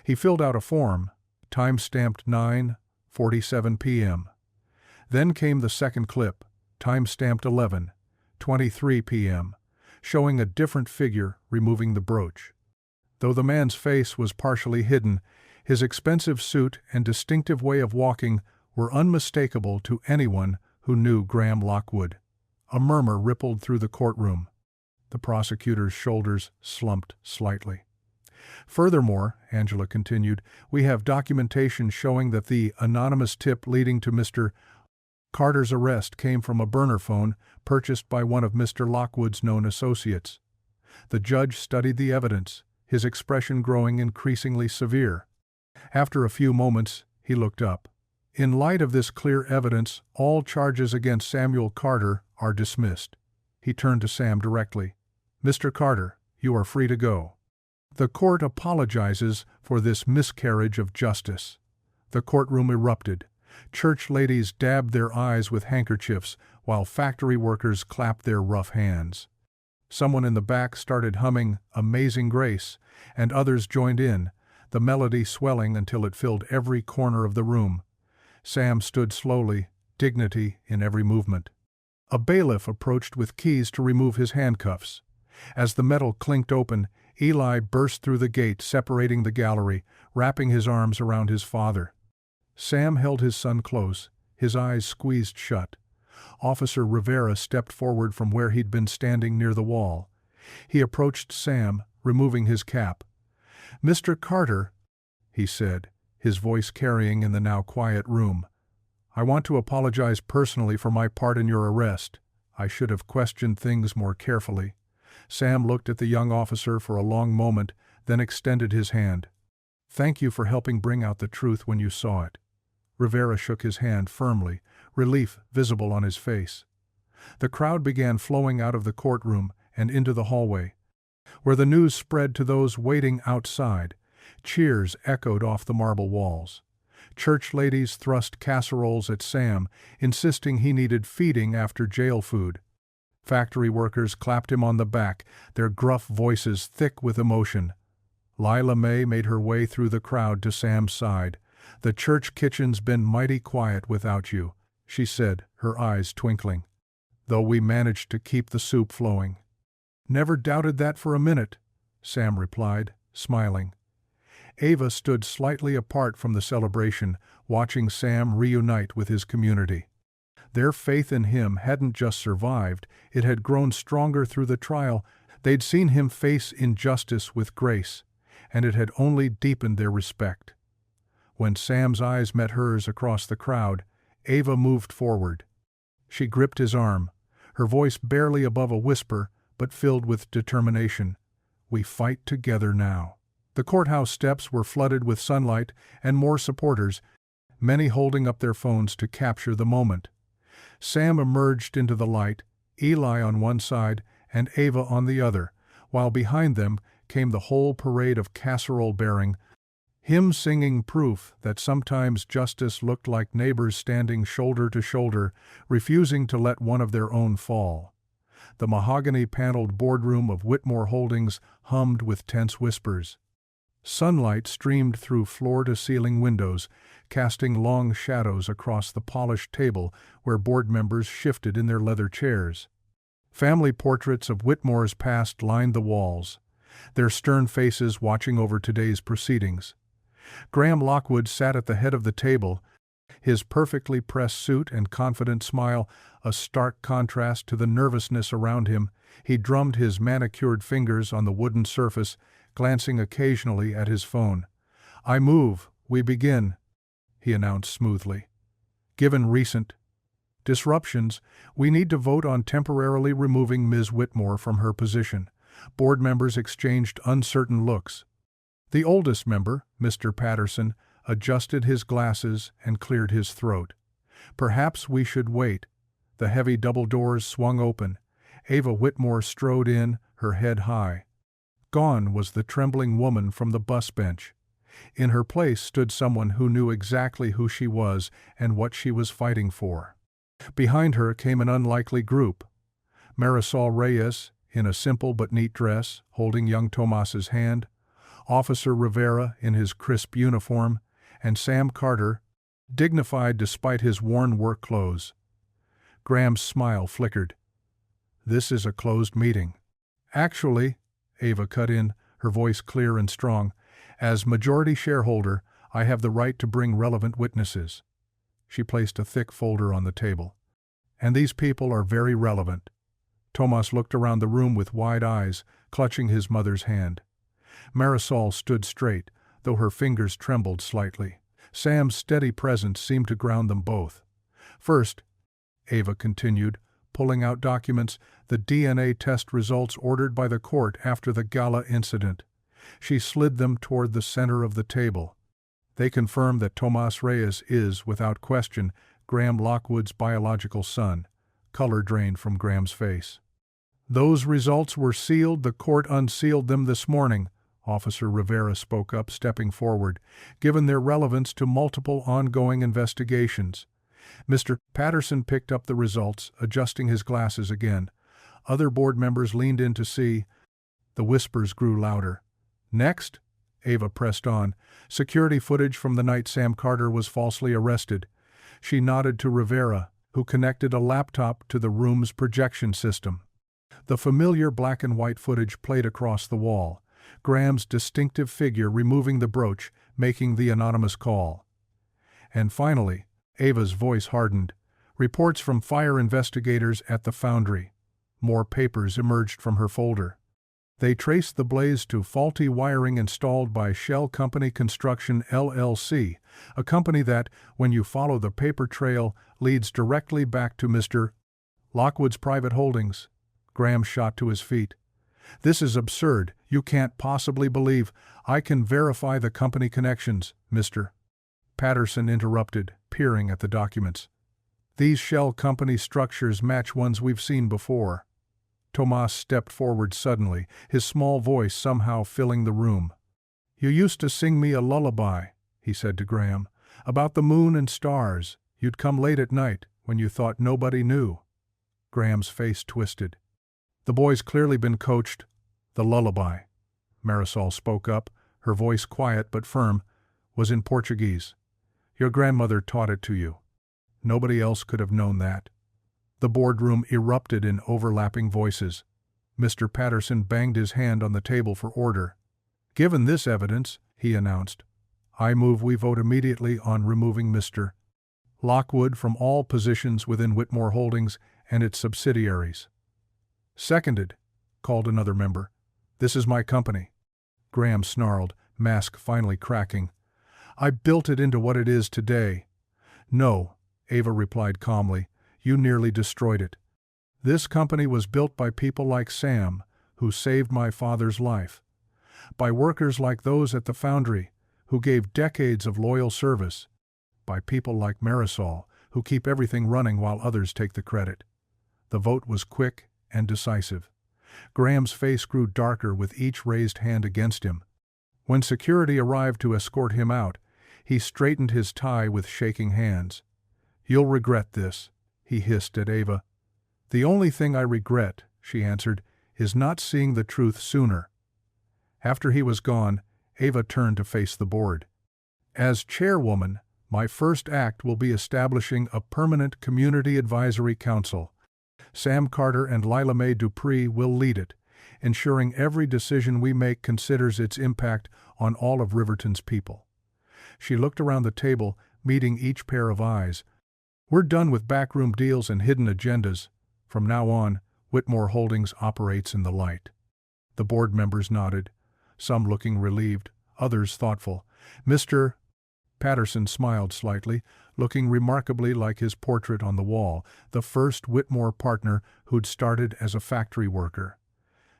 [SPEAKER 1] He filled out a form, time-stamped 9:47 p.m. Then came the second clip, time-stamped 11:23 p.m., showing a different figure removing the brooch. Though the man's face was partially hidden, his expensive suit and distinctive way of walking were unmistakable to anyone who knew Graham Lockwood. A murmur rippled through the courtroom. The prosecutor's shoulders slumped slightly. "Furthermore," Angela continued, "we have documentation showing that the anonymous tip leading to Mr. Carter's arrest came from a burner phone purchased by one of Mr. Lockwood's known associates." The judge studied the evidence, his expression growing increasingly severe. After a few moments, he looked up. "In light of this clear evidence, all charges against Samuel Carter are dismissed." He turned to Sam directly. "Mr. Carter, you are free to go." "The court apologizes for this miscarriage of justice." The courtroom erupted. Church ladies dabbed their eyes with handkerchiefs, while factory workers clapped their rough hands. Someone in the back started humming "Amazing Grace," and others joined in. the melody swelling until it filled every corner of the room. Sam stood slowly, dignity in every movement. A bailiff approached with keys to remove his handcuffs. As the metal clinked open, Eli burst through the gate separating the gallery, wrapping his arms around his father. Sam held his son close, his eyes squeezed shut. Officer Rivera stepped forward from where he'd been standing near the wall. He approached Sam, removing his cap. "Mr. Carter," he said, his voice carrying in the now quiet room, "I want to apologize personally for my part in your arrest. I should have questioned things more carefully." Sam looked at the young officer for a long moment, then extended his hand. "Thank you for helping bring out the truth when you saw it." Rivera shook his hand firmly, relief visible on his face. The crowd began flowing out of the courtroom and into the hallway. Where the news spread to those waiting outside, cheers echoed off the marble walls. Church ladies thrust casseroles at Sam, insisting he needed feeding after jail food. Factory workers clapped him on the back, their gruff voices thick with emotion. Lila May made her way through the crowd to Sam's side. "The church kitchen's been mighty quiet without you," she said, her eyes twinkling. "Though we managed to keep the soup flowing." "Never doubted that for a minute," Sam replied, smiling. Ava stood slightly apart from the celebration, watching Sam reunite with his community. Their faith in him hadn't just survived, it had grown stronger through the trial. They'd seen him face injustice with grace, and it had only deepened their respect. When Sam's eyes met hers across the crowd, Ava moved forward. She gripped his arm, her voice barely above a whisper, but filled with determination. "We fight together now." The courthouse steps were flooded with sunlight and more supporters, many holding up their phones to capture the moment. Sam emerged into the light, Eli on one side and Ava on the other, while behind them came the whole parade of casserole-bearing, hymn-singing proof that sometimes justice looked like neighbors standing shoulder to shoulder, refusing to let one of their own fall. The mahogany-paneled boardroom of Whitmore Holdings hummed with tense whispers. Sunlight streamed through floor-to-ceiling windows, casting long shadows across the polished table where board members shifted in their leather chairs. Family portraits of Whitmore's past lined the walls, their stern faces watching over today's proceedings. Graham Lockwood sat at the head of the table, his perfectly pressed suit and confident smile a stark contrast to the nervousness around him. He drummed his manicured fingers on the wooden surface, glancing occasionally at his phone. "I move, we begin," he announced smoothly. "Given recent disruptions, we need to vote on temporarily removing Ms. Whitmore from her position." Board members exchanged uncertain looks. The oldest member, Mr. Patterson, adjusted his glasses and cleared his throat. "Perhaps we should wait." The heavy double doors swung open. Ava Whitmore strode in, her head high. Gone was the trembling woman from the bus bench. In her place stood someone who knew exactly who she was and what she was fighting for. Behind her came an unlikely group. Marisol Reyes, in a simple but neat dress, holding young Tomas's hand, Officer Rivera in his crisp uniform, and Sam Carter, dignified despite his worn work clothes. Graham's smile flickered. "This is a closed meeting." "Actually," Ava cut in, her voice clear and strong, "as majority shareholder, I have the right to bring relevant witnesses." She placed a thick folder on the table. "And these people are very relevant." Tomas looked around the room with wide eyes, clutching his mother's hand. Marisol stood straight, though her fingers trembled slightly. Sam's steady presence seemed to ground them both. "First," Ava continued, pulling out documents, "the DNA test results ordered by the court after the gala incident." She slid them toward the center of the table. "They confirm that Tomas Reyes is, without question, Graham Lockwood's biological son." Color drained from Graham's face. "Those results were sealed. The court unsealed them this morning," Officer Rivera spoke up, stepping forward, "given their relevance to multiple ongoing investigations." Mr. Patterson picked up the results, adjusting his glasses again. Other board members leaned in to see. The whispers grew louder. "Next," Ava pressed on. Security footage from the night Sam Carter was falsely arrested. She nodded to Rivera, who connected a laptop to the room's projection system. The familiar black and white footage played across the wall, Graham's distinctive figure removing the brooch, making the anonymous call. And finally, Ava's voice hardened. Reports from fire investigators at the foundry. More papers emerged from her folder. They traced the blaze to faulty wiring installed by Shell Company Construction LLC, a company that, when you follow the paper trail, leads directly back to Mr. Lockwood's private holdings. Graham shot to his feet. This is absurd. You can't possibly believe. I can verify the company connections, Mr. Patterson interrupted, peering at the documents. These Shell Company structures match ones we've seen before. Tomas stepped forward suddenly, his small voice somehow filling the room. You used to sing me a lullaby, he said to Graham, about the moon and stars. You'd come late at night, when you thought nobody knew. Graham's face twisted. The boy's clearly been coached. The lullaby, Marisol spoke up, her voice quiet but firm, was in Portuguese. Your grandmother taught it to you. Nobody else could have known that. The boardroom erupted in overlapping voices. Mr. Patterson banged his hand on the table for order. Given this evidence, he announced, I move we vote immediately on removing Mr. Lockwood from all positions within Whitmore Holdings and its subsidiaries. Seconded, called another member. This is my company. Graham snarled, mask finally cracking. I built it into what it is today. No, Ava replied calmly. You nearly destroyed it. This company was built by people like Sam, who saved my father's life. By workers like those at the foundry, who gave decades of loyal service. By people like Marisol, who keep everything running while others take the credit. The vote was quick and decisive. Graham's face grew darker with each raised hand against him. When security arrived to escort him out, he straightened his tie with shaking hands. You'll regret this, he hissed at Ava. The only thing I regret, she answered, is not seeing the truth sooner. After he was gone, Ava turned to face the board. As chairwoman, my first act will be establishing a permanent community advisory council. Sam Carter and Lila Mae Dupree will lead it, ensuring every decision we make considers its impact on all of Riverton's people. She looked around the table, meeting each pair of eyes. We're done with backroom deals and hidden agendas. From now on, Whitmore Holdings operates in the light. The board members nodded, some looking relieved, others thoughtful. Mr. Patterson smiled slightly, looking remarkably like his portrait on the wall, the first Whitmore partner who'd started as a factory worker.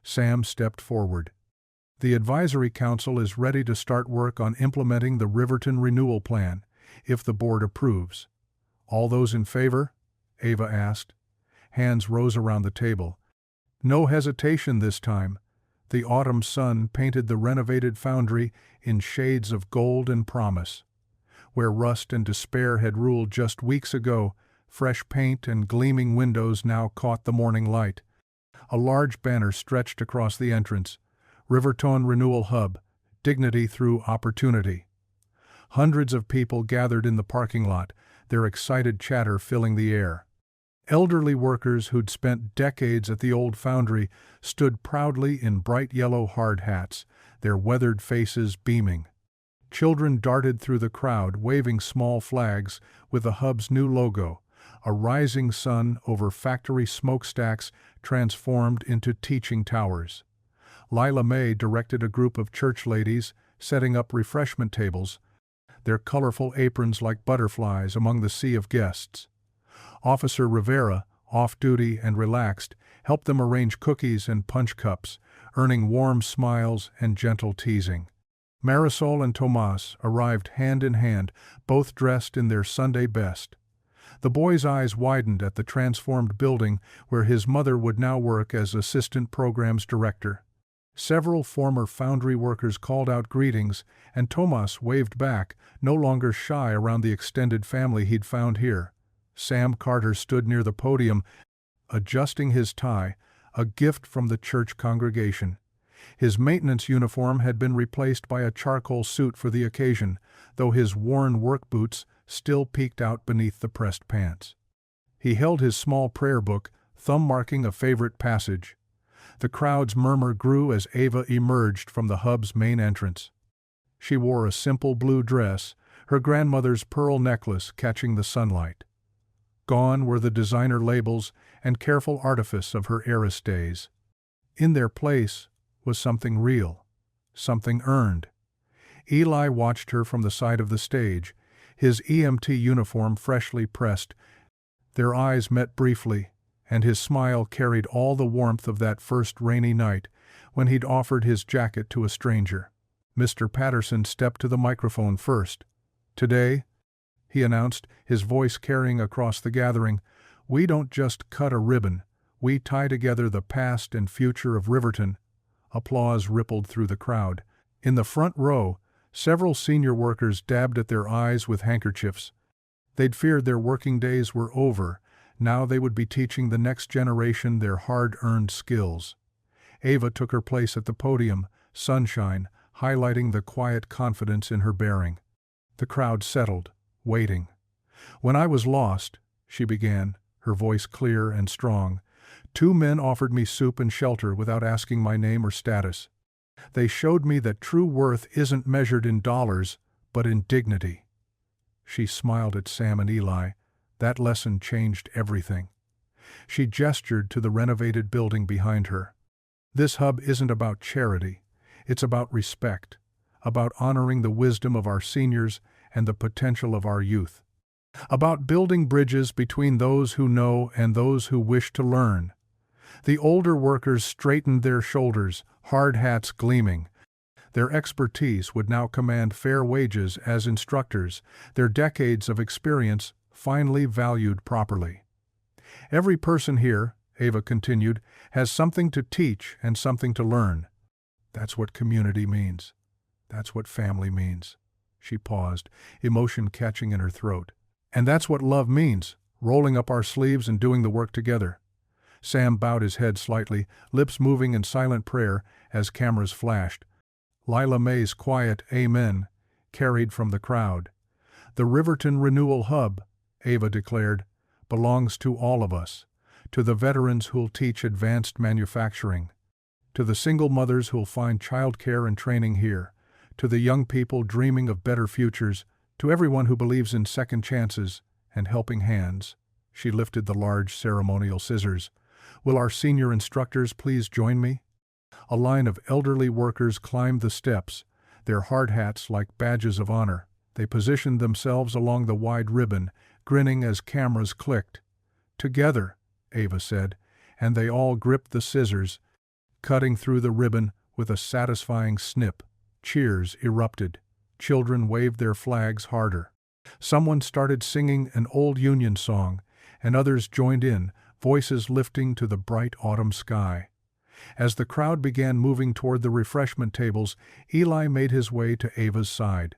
[SPEAKER 1] Sam stepped forward. The advisory council is ready to start work on implementing the Riverton Renewal Plan, if the board approves. All those in favor? Ava asked. Hands rose around the table. No hesitation this time. The autumn sun painted the renovated foundry in shades of gold and promise. Where rust and despair had ruled just weeks ago, fresh paint and gleaming windows now caught the morning light. A large banner stretched across the entrance. Riverton Renewal Hub, dignity through opportunity. Hundreds of people gathered in the parking lot, their excited chatter filling the air. Elderly workers who'd spent decades at the old foundry stood proudly in bright yellow hard hats, their weathered faces beaming. Children darted through the crowd waving small flags with the hub's new logo, a rising sun over factory smokestacks transformed into teaching towers. Lila Mae directed a group of church ladies, setting up refreshment tables, their colorful aprons like butterflies among the sea of guests. Officer Rivera, off-duty and relaxed, helped them arrange cookies and punch cups, earning warm smiles and gentle teasing. Marisol and Tomas arrived hand in hand, both dressed in their Sunday best. The boy's eyes widened at the transformed building where his mother would now work as assistant programs director. Several former foundry workers called out greetings, and Tomas waved back, no longer shy around the extended family he'd found here. Sam Carter stood near the podium, adjusting his tie, a gift from the church congregation. His maintenance uniform had been replaced by a charcoal suit for the occasion, though his worn work boots still peeked out beneath the pressed pants. He held his small prayer book, thumb-marking a favorite passage. The crowd's murmur grew as Ava emerged from the hub's main entrance. She wore a simple blue dress, her grandmother's pearl necklace catching the sunlight. Gone were the designer labels and careful artifice of her heiress days. In their place was something real, something earned. Eli watched her from the side of the stage, his EMT uniform freshly pressed. Their eyes met briefly, and his smile carried all the warmth of that first rainy night when he'd offered his jacket to a stranger. Mr. Patterson stepped to the microphone first. "Today," he announced, his voice carrying across the gathering, "we don't just cut a ribbon, we tie together the past and future of Riverton." Applause rippled through the crowd. In the front row, several senior workers dabbed at their eyes with handkerchiefs. They'd feared their working days were over. Now they would be teaching the next generation their hard-earned skills. Ava took her place at the podium, sunshine, highlighting the quiet confidence in her bearing. The crowd settled, waiting. "When I was lost," she began, her voice clear and strong, "two men offered me soup and shelter without asking my name or status. They showed me that true worth isn't measured in dollars, but in dignity." She smiled at Sam and Eli. That lesson changed everything. She gestured to the renovated building behind her. "This hub isn't about charity. It's about respect, about honoring the wisdom of our seniors and the potential of our youth, about building bridges between those who know and those who wish to learn." The older workers straightened their shoulders, hard hats gleaming. Their expertise would now command fair wages as instructors, their decades of experience finally valued properly. "Every person here," Ava continued, "has something to teach and something to learn. That's what community means. That's what family means." She paused, emotion catching in her throat. "And that's what love means, rolling up our sleeves and doing the work together." Sam bowed his head slightly, lips moving in silent prayer as cameras flashed. Lila May's quiet "Amen" carried from the crowd. "The Riverton Renewal Hub," Ava declared, "belongs to all of us, to the veterans who'll teach advanced manufacturing, to the single mothers who'll find childcare and training here, to the young people dreaming of better futures, to everyone who believes in second chances and helping hands." She lifted the large ceremonial scissors. "Will our senior instructors please join me?" A line of elderly workers climbed the steps, their hard hats like badges of honor. They positioned themselves along the wide ribbon, grinning as cameras clicked. "Together," Ava said, and they all gripped the scissors, cutting through the ribbon with a satisfying snip. Cheers erupted. Children waved their flags harder. Someone started singing an old Union song, and others joined in, voices lifting to the bright autumn sky. As the crowd began moving toward the refreshment tables, Eli made his way to Ava's side.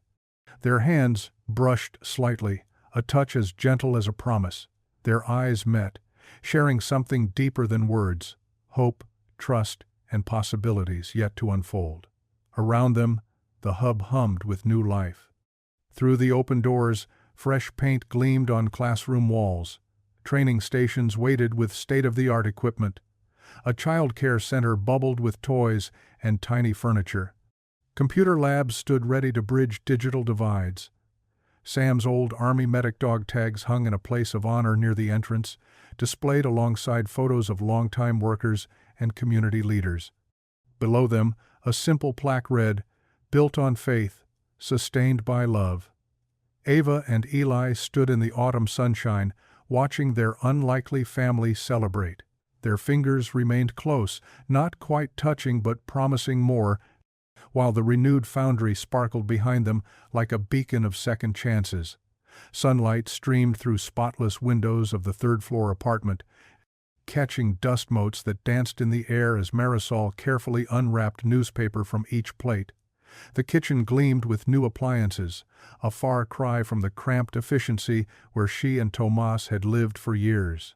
[SPEAKER 1] Their hands brushed slightly, a touch as gentle as a promise. Their eyes met, sharing something deeper than words: hope, trust, and possibilities yet to unfold. Around them, the hub hummed with new life. Through the open doors, fresh paint gleamed on classroom walls. Training stations waited with state-of-the-art equipment. A child care center bubbled with toys and tiny furniture. Computer labs stood ready to bridge digital divides. Sam's old Army medic dog tags hung in a place of honor near the entrance, displayed alongside photos of longtime workers and community leaders. Below them, a simple plaque read, "Built on faith, sustained by love." Ava and Eli stood in the autumn sunshine, watching their unlikely family celebrate. Their fingers remained close, not quite touching but promising more, while the renewed foundry sparkled behind them like a beacon of second chances. Sunlight streamed through spotless windows of the third-floor apartment, catching dust motes that danced in the air as Marisol carefully unwrapped newspaper from each plate. The kitchen gleamed with new appliances, a far cry from the cramped efficiency where she and Tomas had lived for years.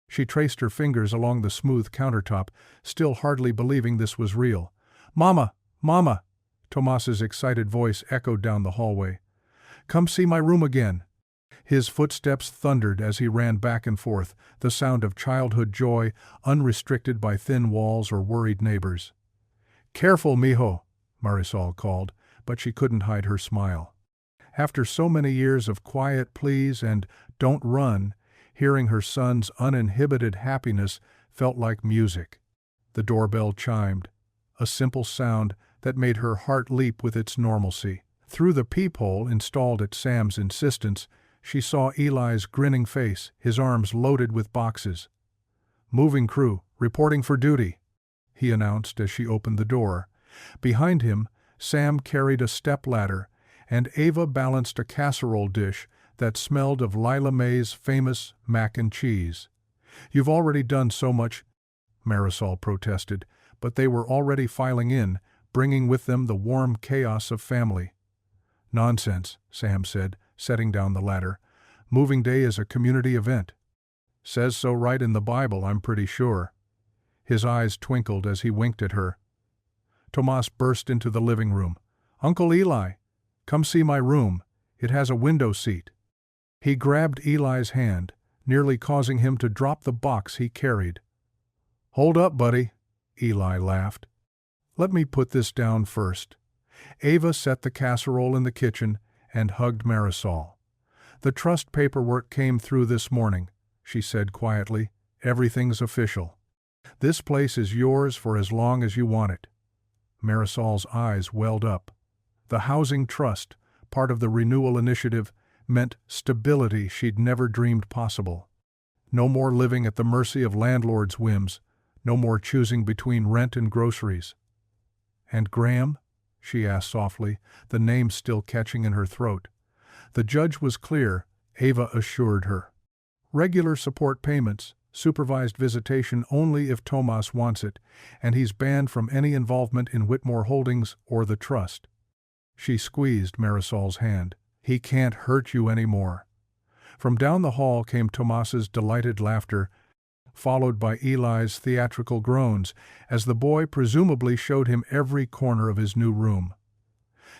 [SPEAKER 1] She traced her fingers along the smooth countertop, still hardly believing this was real. "Mama! Mama!" Tomas's excited voice echoed down the hallway. "Come see my room again." His footsteps thundered as he ran back and forth, the sound of childhood joy, unrestricted by thin walls or worried neighbors. "Careful, mijo," Marisol called, but she couldn't hide her smile. After so many years of quiet pleas and "don't run," hearing her son's uninhibited happiness felt like music. The doorbell chimed, a simple sound that made her heart leap with its normalcy. Through the peephole installed at Sam's insistence, she saw Eli's grinning face, his arms loaded with boxes. "Moving crew, reporting for duty," he announced as she opened the door. Behind him, Sam carried a stepladder, and Ava balanced a casserole dish that smelled of Lila Mae's famous mac and cheese. "You've already done so much," Marisol protested, but they were already filing in, bringing with them the warm chaos of family. "Nonsense," Sam said, setting down the ladder. "Moving day is a community event." "Says so right in the Bible, I'm pretty sure." His eyes twinkled as he winked at her. Tomas burst into the living room. "Uncle Eli, come see my room. It has a window seat." He grabbed Eli's hand, nearly causing him to drop the box he carried. "Hold up, buddy," Eli laughed. "Let me put this down first." Ava set the casserole in the kitchen and hugged Marisol. "The trust paperwork came through this morning," she said quietly. "Everything's official. This place is yours for as long as you want it." Marisol's eyes welled up. The housing trust, part of the renewal initiative, meant stability she'd never dreamed possible. No more living at the mercy of landlords' whims, no more choosing between rent and groceries. "And Graham?" she asked softly, the name still catching in her throat. The judge was clear, Ava assured her. "Regular support payments, supervised visitation only if Tomas wants it, and he's banned from any involvement in Whitmore Holdings or the trust." She squeezed Marisol's hand. "He can't hurt you anymore." From down the hall came Tomas's delighted laughter, followed by Eli's theatrical groans, as the boy presumably showed him every corner of his new room.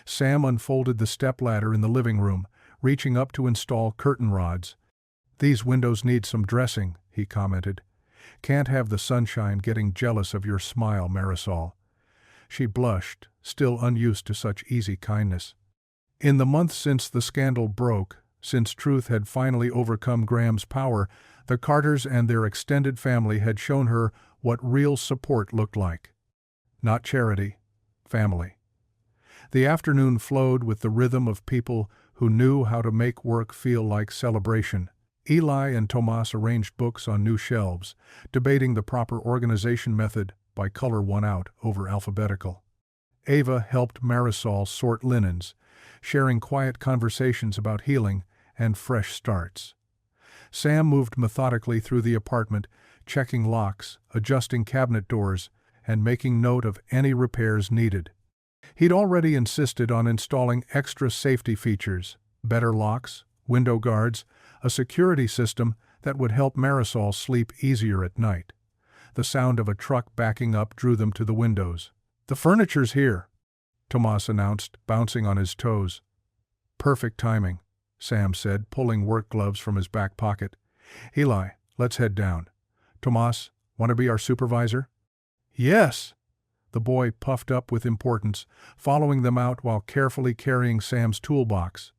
[SPEAKER 1] Sam unfolded the stepladder in the living room, reaching up to install curtain rods. "These windows need some dressing," he commented. "Can't have the sunshine getting jealous of your smile, Marisol." She blushed, still unused to such easy kindness. In the month since the scandal broke, since truth had finally overcome Graham's power, the Carters and their extended family had shown her what real support looked like. Not charity, family. The afternoon flowed with the rhythm of people who knew how to make work feel like celebration. Eli and Tomas arranged books on new shelves, debating the proper organization method by color one out over alphabetical. Ava helped Marisol sort linens, sharing quiet conversations about healing and fresh starts. Sam moved methodically through the apartment, checking locks, adjusting cabinet doors, and making note of any repairs needed. He'd already insisted on installing extra safety features, better locks, window guards, a security system that would help Marisol sleep easier at night. The sound of a truck backing up drew them to the windows. "The furniture's here," Tomas announced, bouncing on his toes. "Perfect timing," Sam said, pulling work gloves from his back pocket. "Eli, let's head down. Tomas, want to be our supervisor?" "Yes!" The boy puffed up with importance, following them out while carefully carrying Sam's toolbox.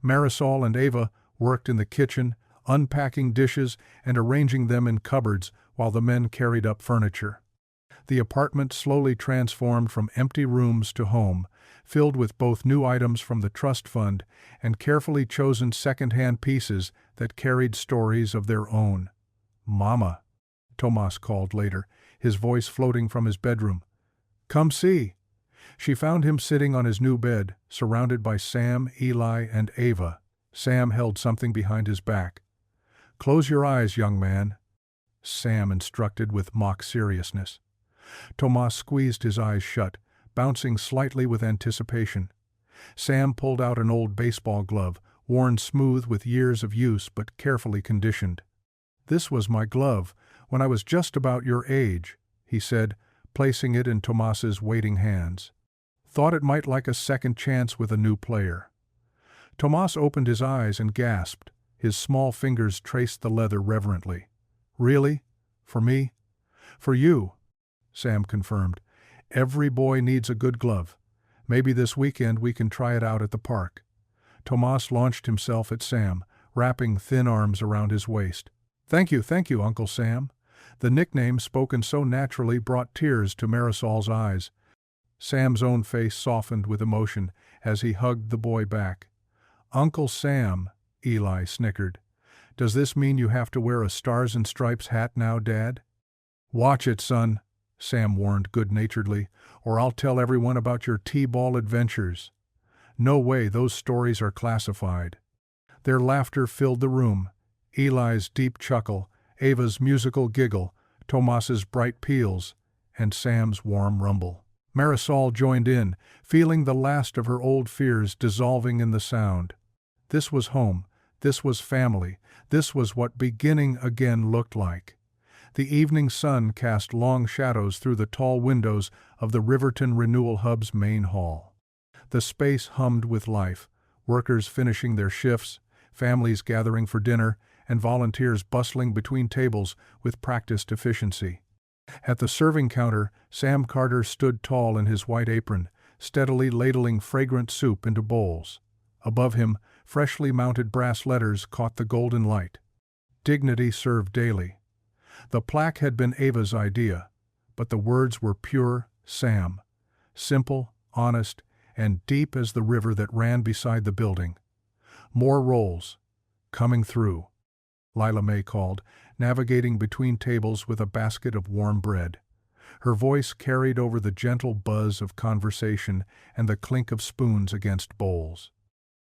[SPEAKER 1] Marisol and Ava worked in the kitchen, unpacking dishes and arranging them in cupboards while the men carried up furniture. The apartment slowly transformed from empty rooms to home, filled with both new items from the trust fund and carefully chosen second-hand pieces that carried stories of their own. "Mama," Tomas called later, his voice floating from his bedroom. "Come see." She found him sitting on his new bed, surrounded by Sam, Eli, and Ava. Sam held something behind his back. "Close your eyes, young man," Sam instructed with mock seriousness. Tomas squeezed his eyes shut, bouncing slightly with anticipation. Sam pulled out an old baseball glove, worn smooth with years of use but carefully conditioned. "This was my glove when I was just about your age," he said, placing it in Tomas's waiting hands. Thought it might like a second chance with a new player. Tomas opened his eyes and gasped. His small fingers traced the leather reverently. Really? For me? For you, Sam confirmed. Every boy needs a good glove. Maybe this weekend we can try it out at the park. Tomas launched himself at Sam, wrapping thin arms around his waist. Thank you, Uncle Sam. The nickname spoken so naturally brought tears to Marisol's eyes. Sam's own face softened with emotion as he hugged the boy back. Uncle Sam, Eli snickered. Does this mean you have to wear a Stars and Stripes hat now, Dad? Watch it, son, Sam warned good-naturedly, or I'll tell everyone about your T-ball adventures. No way, those stories are classified. Their laughter filled the room. Eli's deep chuckle, Ava's musical giggle, Tomas's bright peals, and Sam's warm rumble. Marisol joined in, feeling the last of her old fears dissolving in the sound. This was home, this was family, this was what beginning again looked like. The evening sun cast long shadows through the tall windows of the Riverton Renewal Hub's main hall. The space hummed with life, workers finishing their shifts, families gathering for dinner, and volunteers bustling between tables with practiced efficiency. At the serving counter, Sam Carter stood tall in his white apron, steadily ladling fragrant soup into bowls. Above him, freshly mounted brass letters caught the golden light. Dignity served daily. The plaque had been Ava's idea, but the words were pure Sam, simple, honest, and deep as the river that ran beside the building. More rolls. Coming through, Lila May called, navigating between tables with a basket of warm bread. Her voice carried over the gentle buzz of conversation and the clink of spoons against bowls.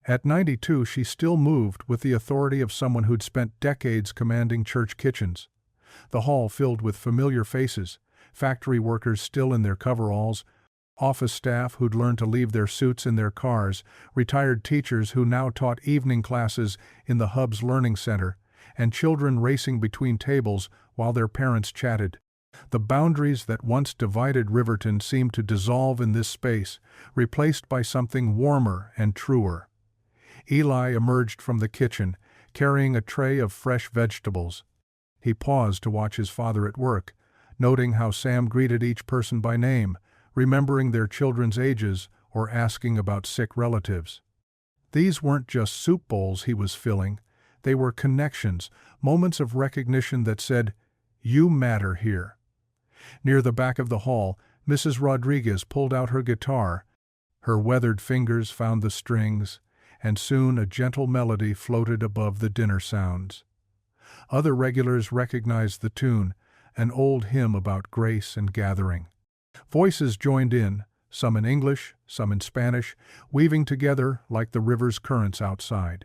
[SPEAKER 1] At 92, she still moved with the authority of someone who'd spent decades commanding church kitchens. The hall filled with familiar faces, factory workers still in their coveralls, office staff who'd learned to leave their suits in their cars, retired teachers who now taught evening classes in the Hub's Learning Center, and children racing between tables while their parents chatted. The boundaries that once divided Riverton seemed to dissolve in this space, replaced by something warmer and truer. Eli emerged from the kitchen, carrying a tray of fresh vegetables. He paused to watch his father at work, noting how Sam greeted each person by name, remembering their children's ages or asking about sick relatives. These weren't just soup bowls he was filling, they were connections, moments of recognition that said, "You matter here." Near the back of the hall, Mrs. Rodriguez pulled out her guitar. Her weathered fingers found the strings, and soon a gentle melody floated above the dinner sounds. Other regulars recognized the tune, an old hymn about grace and gathering. Voices joined in, some in English, some in Spanish, weaving together like the river's currents outside.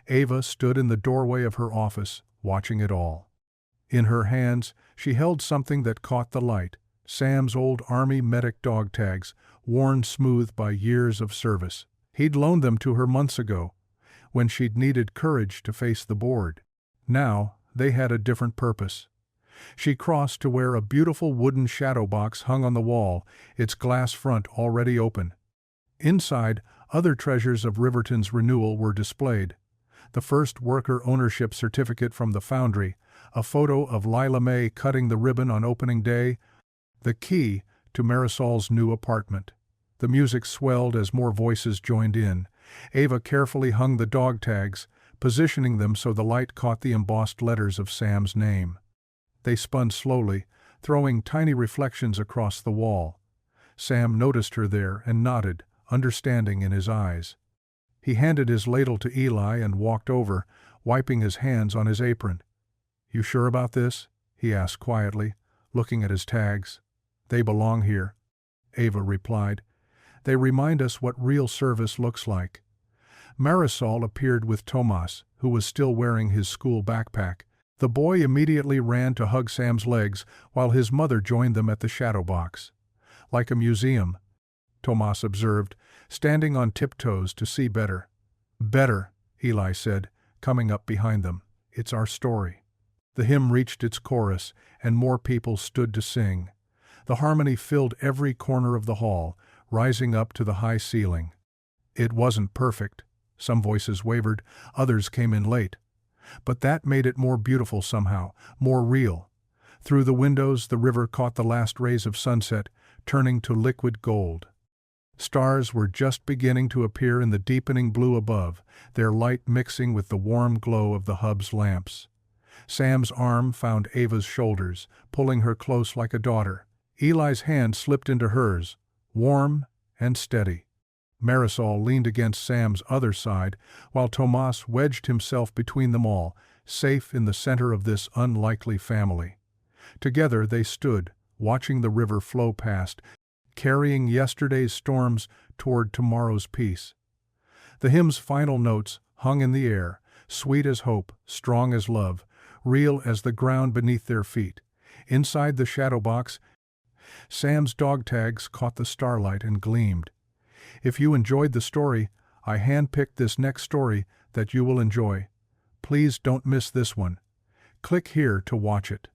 [SPEAKER 1] Ava stood in the doorway of her office, watching it all. In her hands, she held something that caught the light, Sam's old Army medic dog tags, worn smooth by years of service. He'd loaned them to her months ago, when she'd needed courage to face the board. Now, they had a different purpose. She crossed to where a beautiful wooden shadow box hung on the wall, its glass front already open. Inside, other treasures of Riverton's renewal were displayed. The first worker ownership certificate from the foundry, a photo of Lila May cutting the ribbon on opening day, the key to Marisol's new apartment. The music swelled as more voices joined in. Ava carefully hung the dog tags, positioning them so the light caught the embossed letters of Sam's name. They spun slowly, throwing tiny reflections across the wall. Sam noticed her there and nodded, understanding in his eyes. He handed his ladle to Eli and walked over, wiping his hands on his apron. "You sure about this?" he asked quietly, looking at his tags. "They belong here," Ava replied. "They remind us what real service looks like." Marisol appeared with Tomas, who was still wearing his school backpack. The boy immediately ran to hug Sam's legs while his mother joined them at the shadow box. "Like a museum," Tomas observed, standing on tiptoes to see better. "Better," Eli said, coming up behind them. "It's our story." The hymn reached its chorus, and more people stood to sing. The harmony filled every corner of the hall, rising up to the high ceiling. It wasn't perfect. Some voices wavered, others came in late. But that made it more beautiful somehow, more real. Through the windows the river caught the last rays of sunset, turning to liquid gold. Stars were just beginning to appear in the deepening blue above, their light mixing with the warm glow of the hub's lamps. Sam's arm found Ava's shoulders, pulling her close like a daughter. Eli's hand slipped into hers, warm and steady. Marisol leaned against Sam's other side, while Tomas wedged himself between them all, safe in the center of this unlikely family. Together they stood, watching the river flow past, carrying yesterday's storms toward tomorrow's peace. The hymn's final notes hung in the air, sweet as hope, strong as love, real as the ground beneath their feet. Inside the shadow box, Sam's dog tags caught the starlight and gleamed. If you enjoyed the story, I handpicked this next story that you will enjoy. Please don't miss this one. Click here to watch it.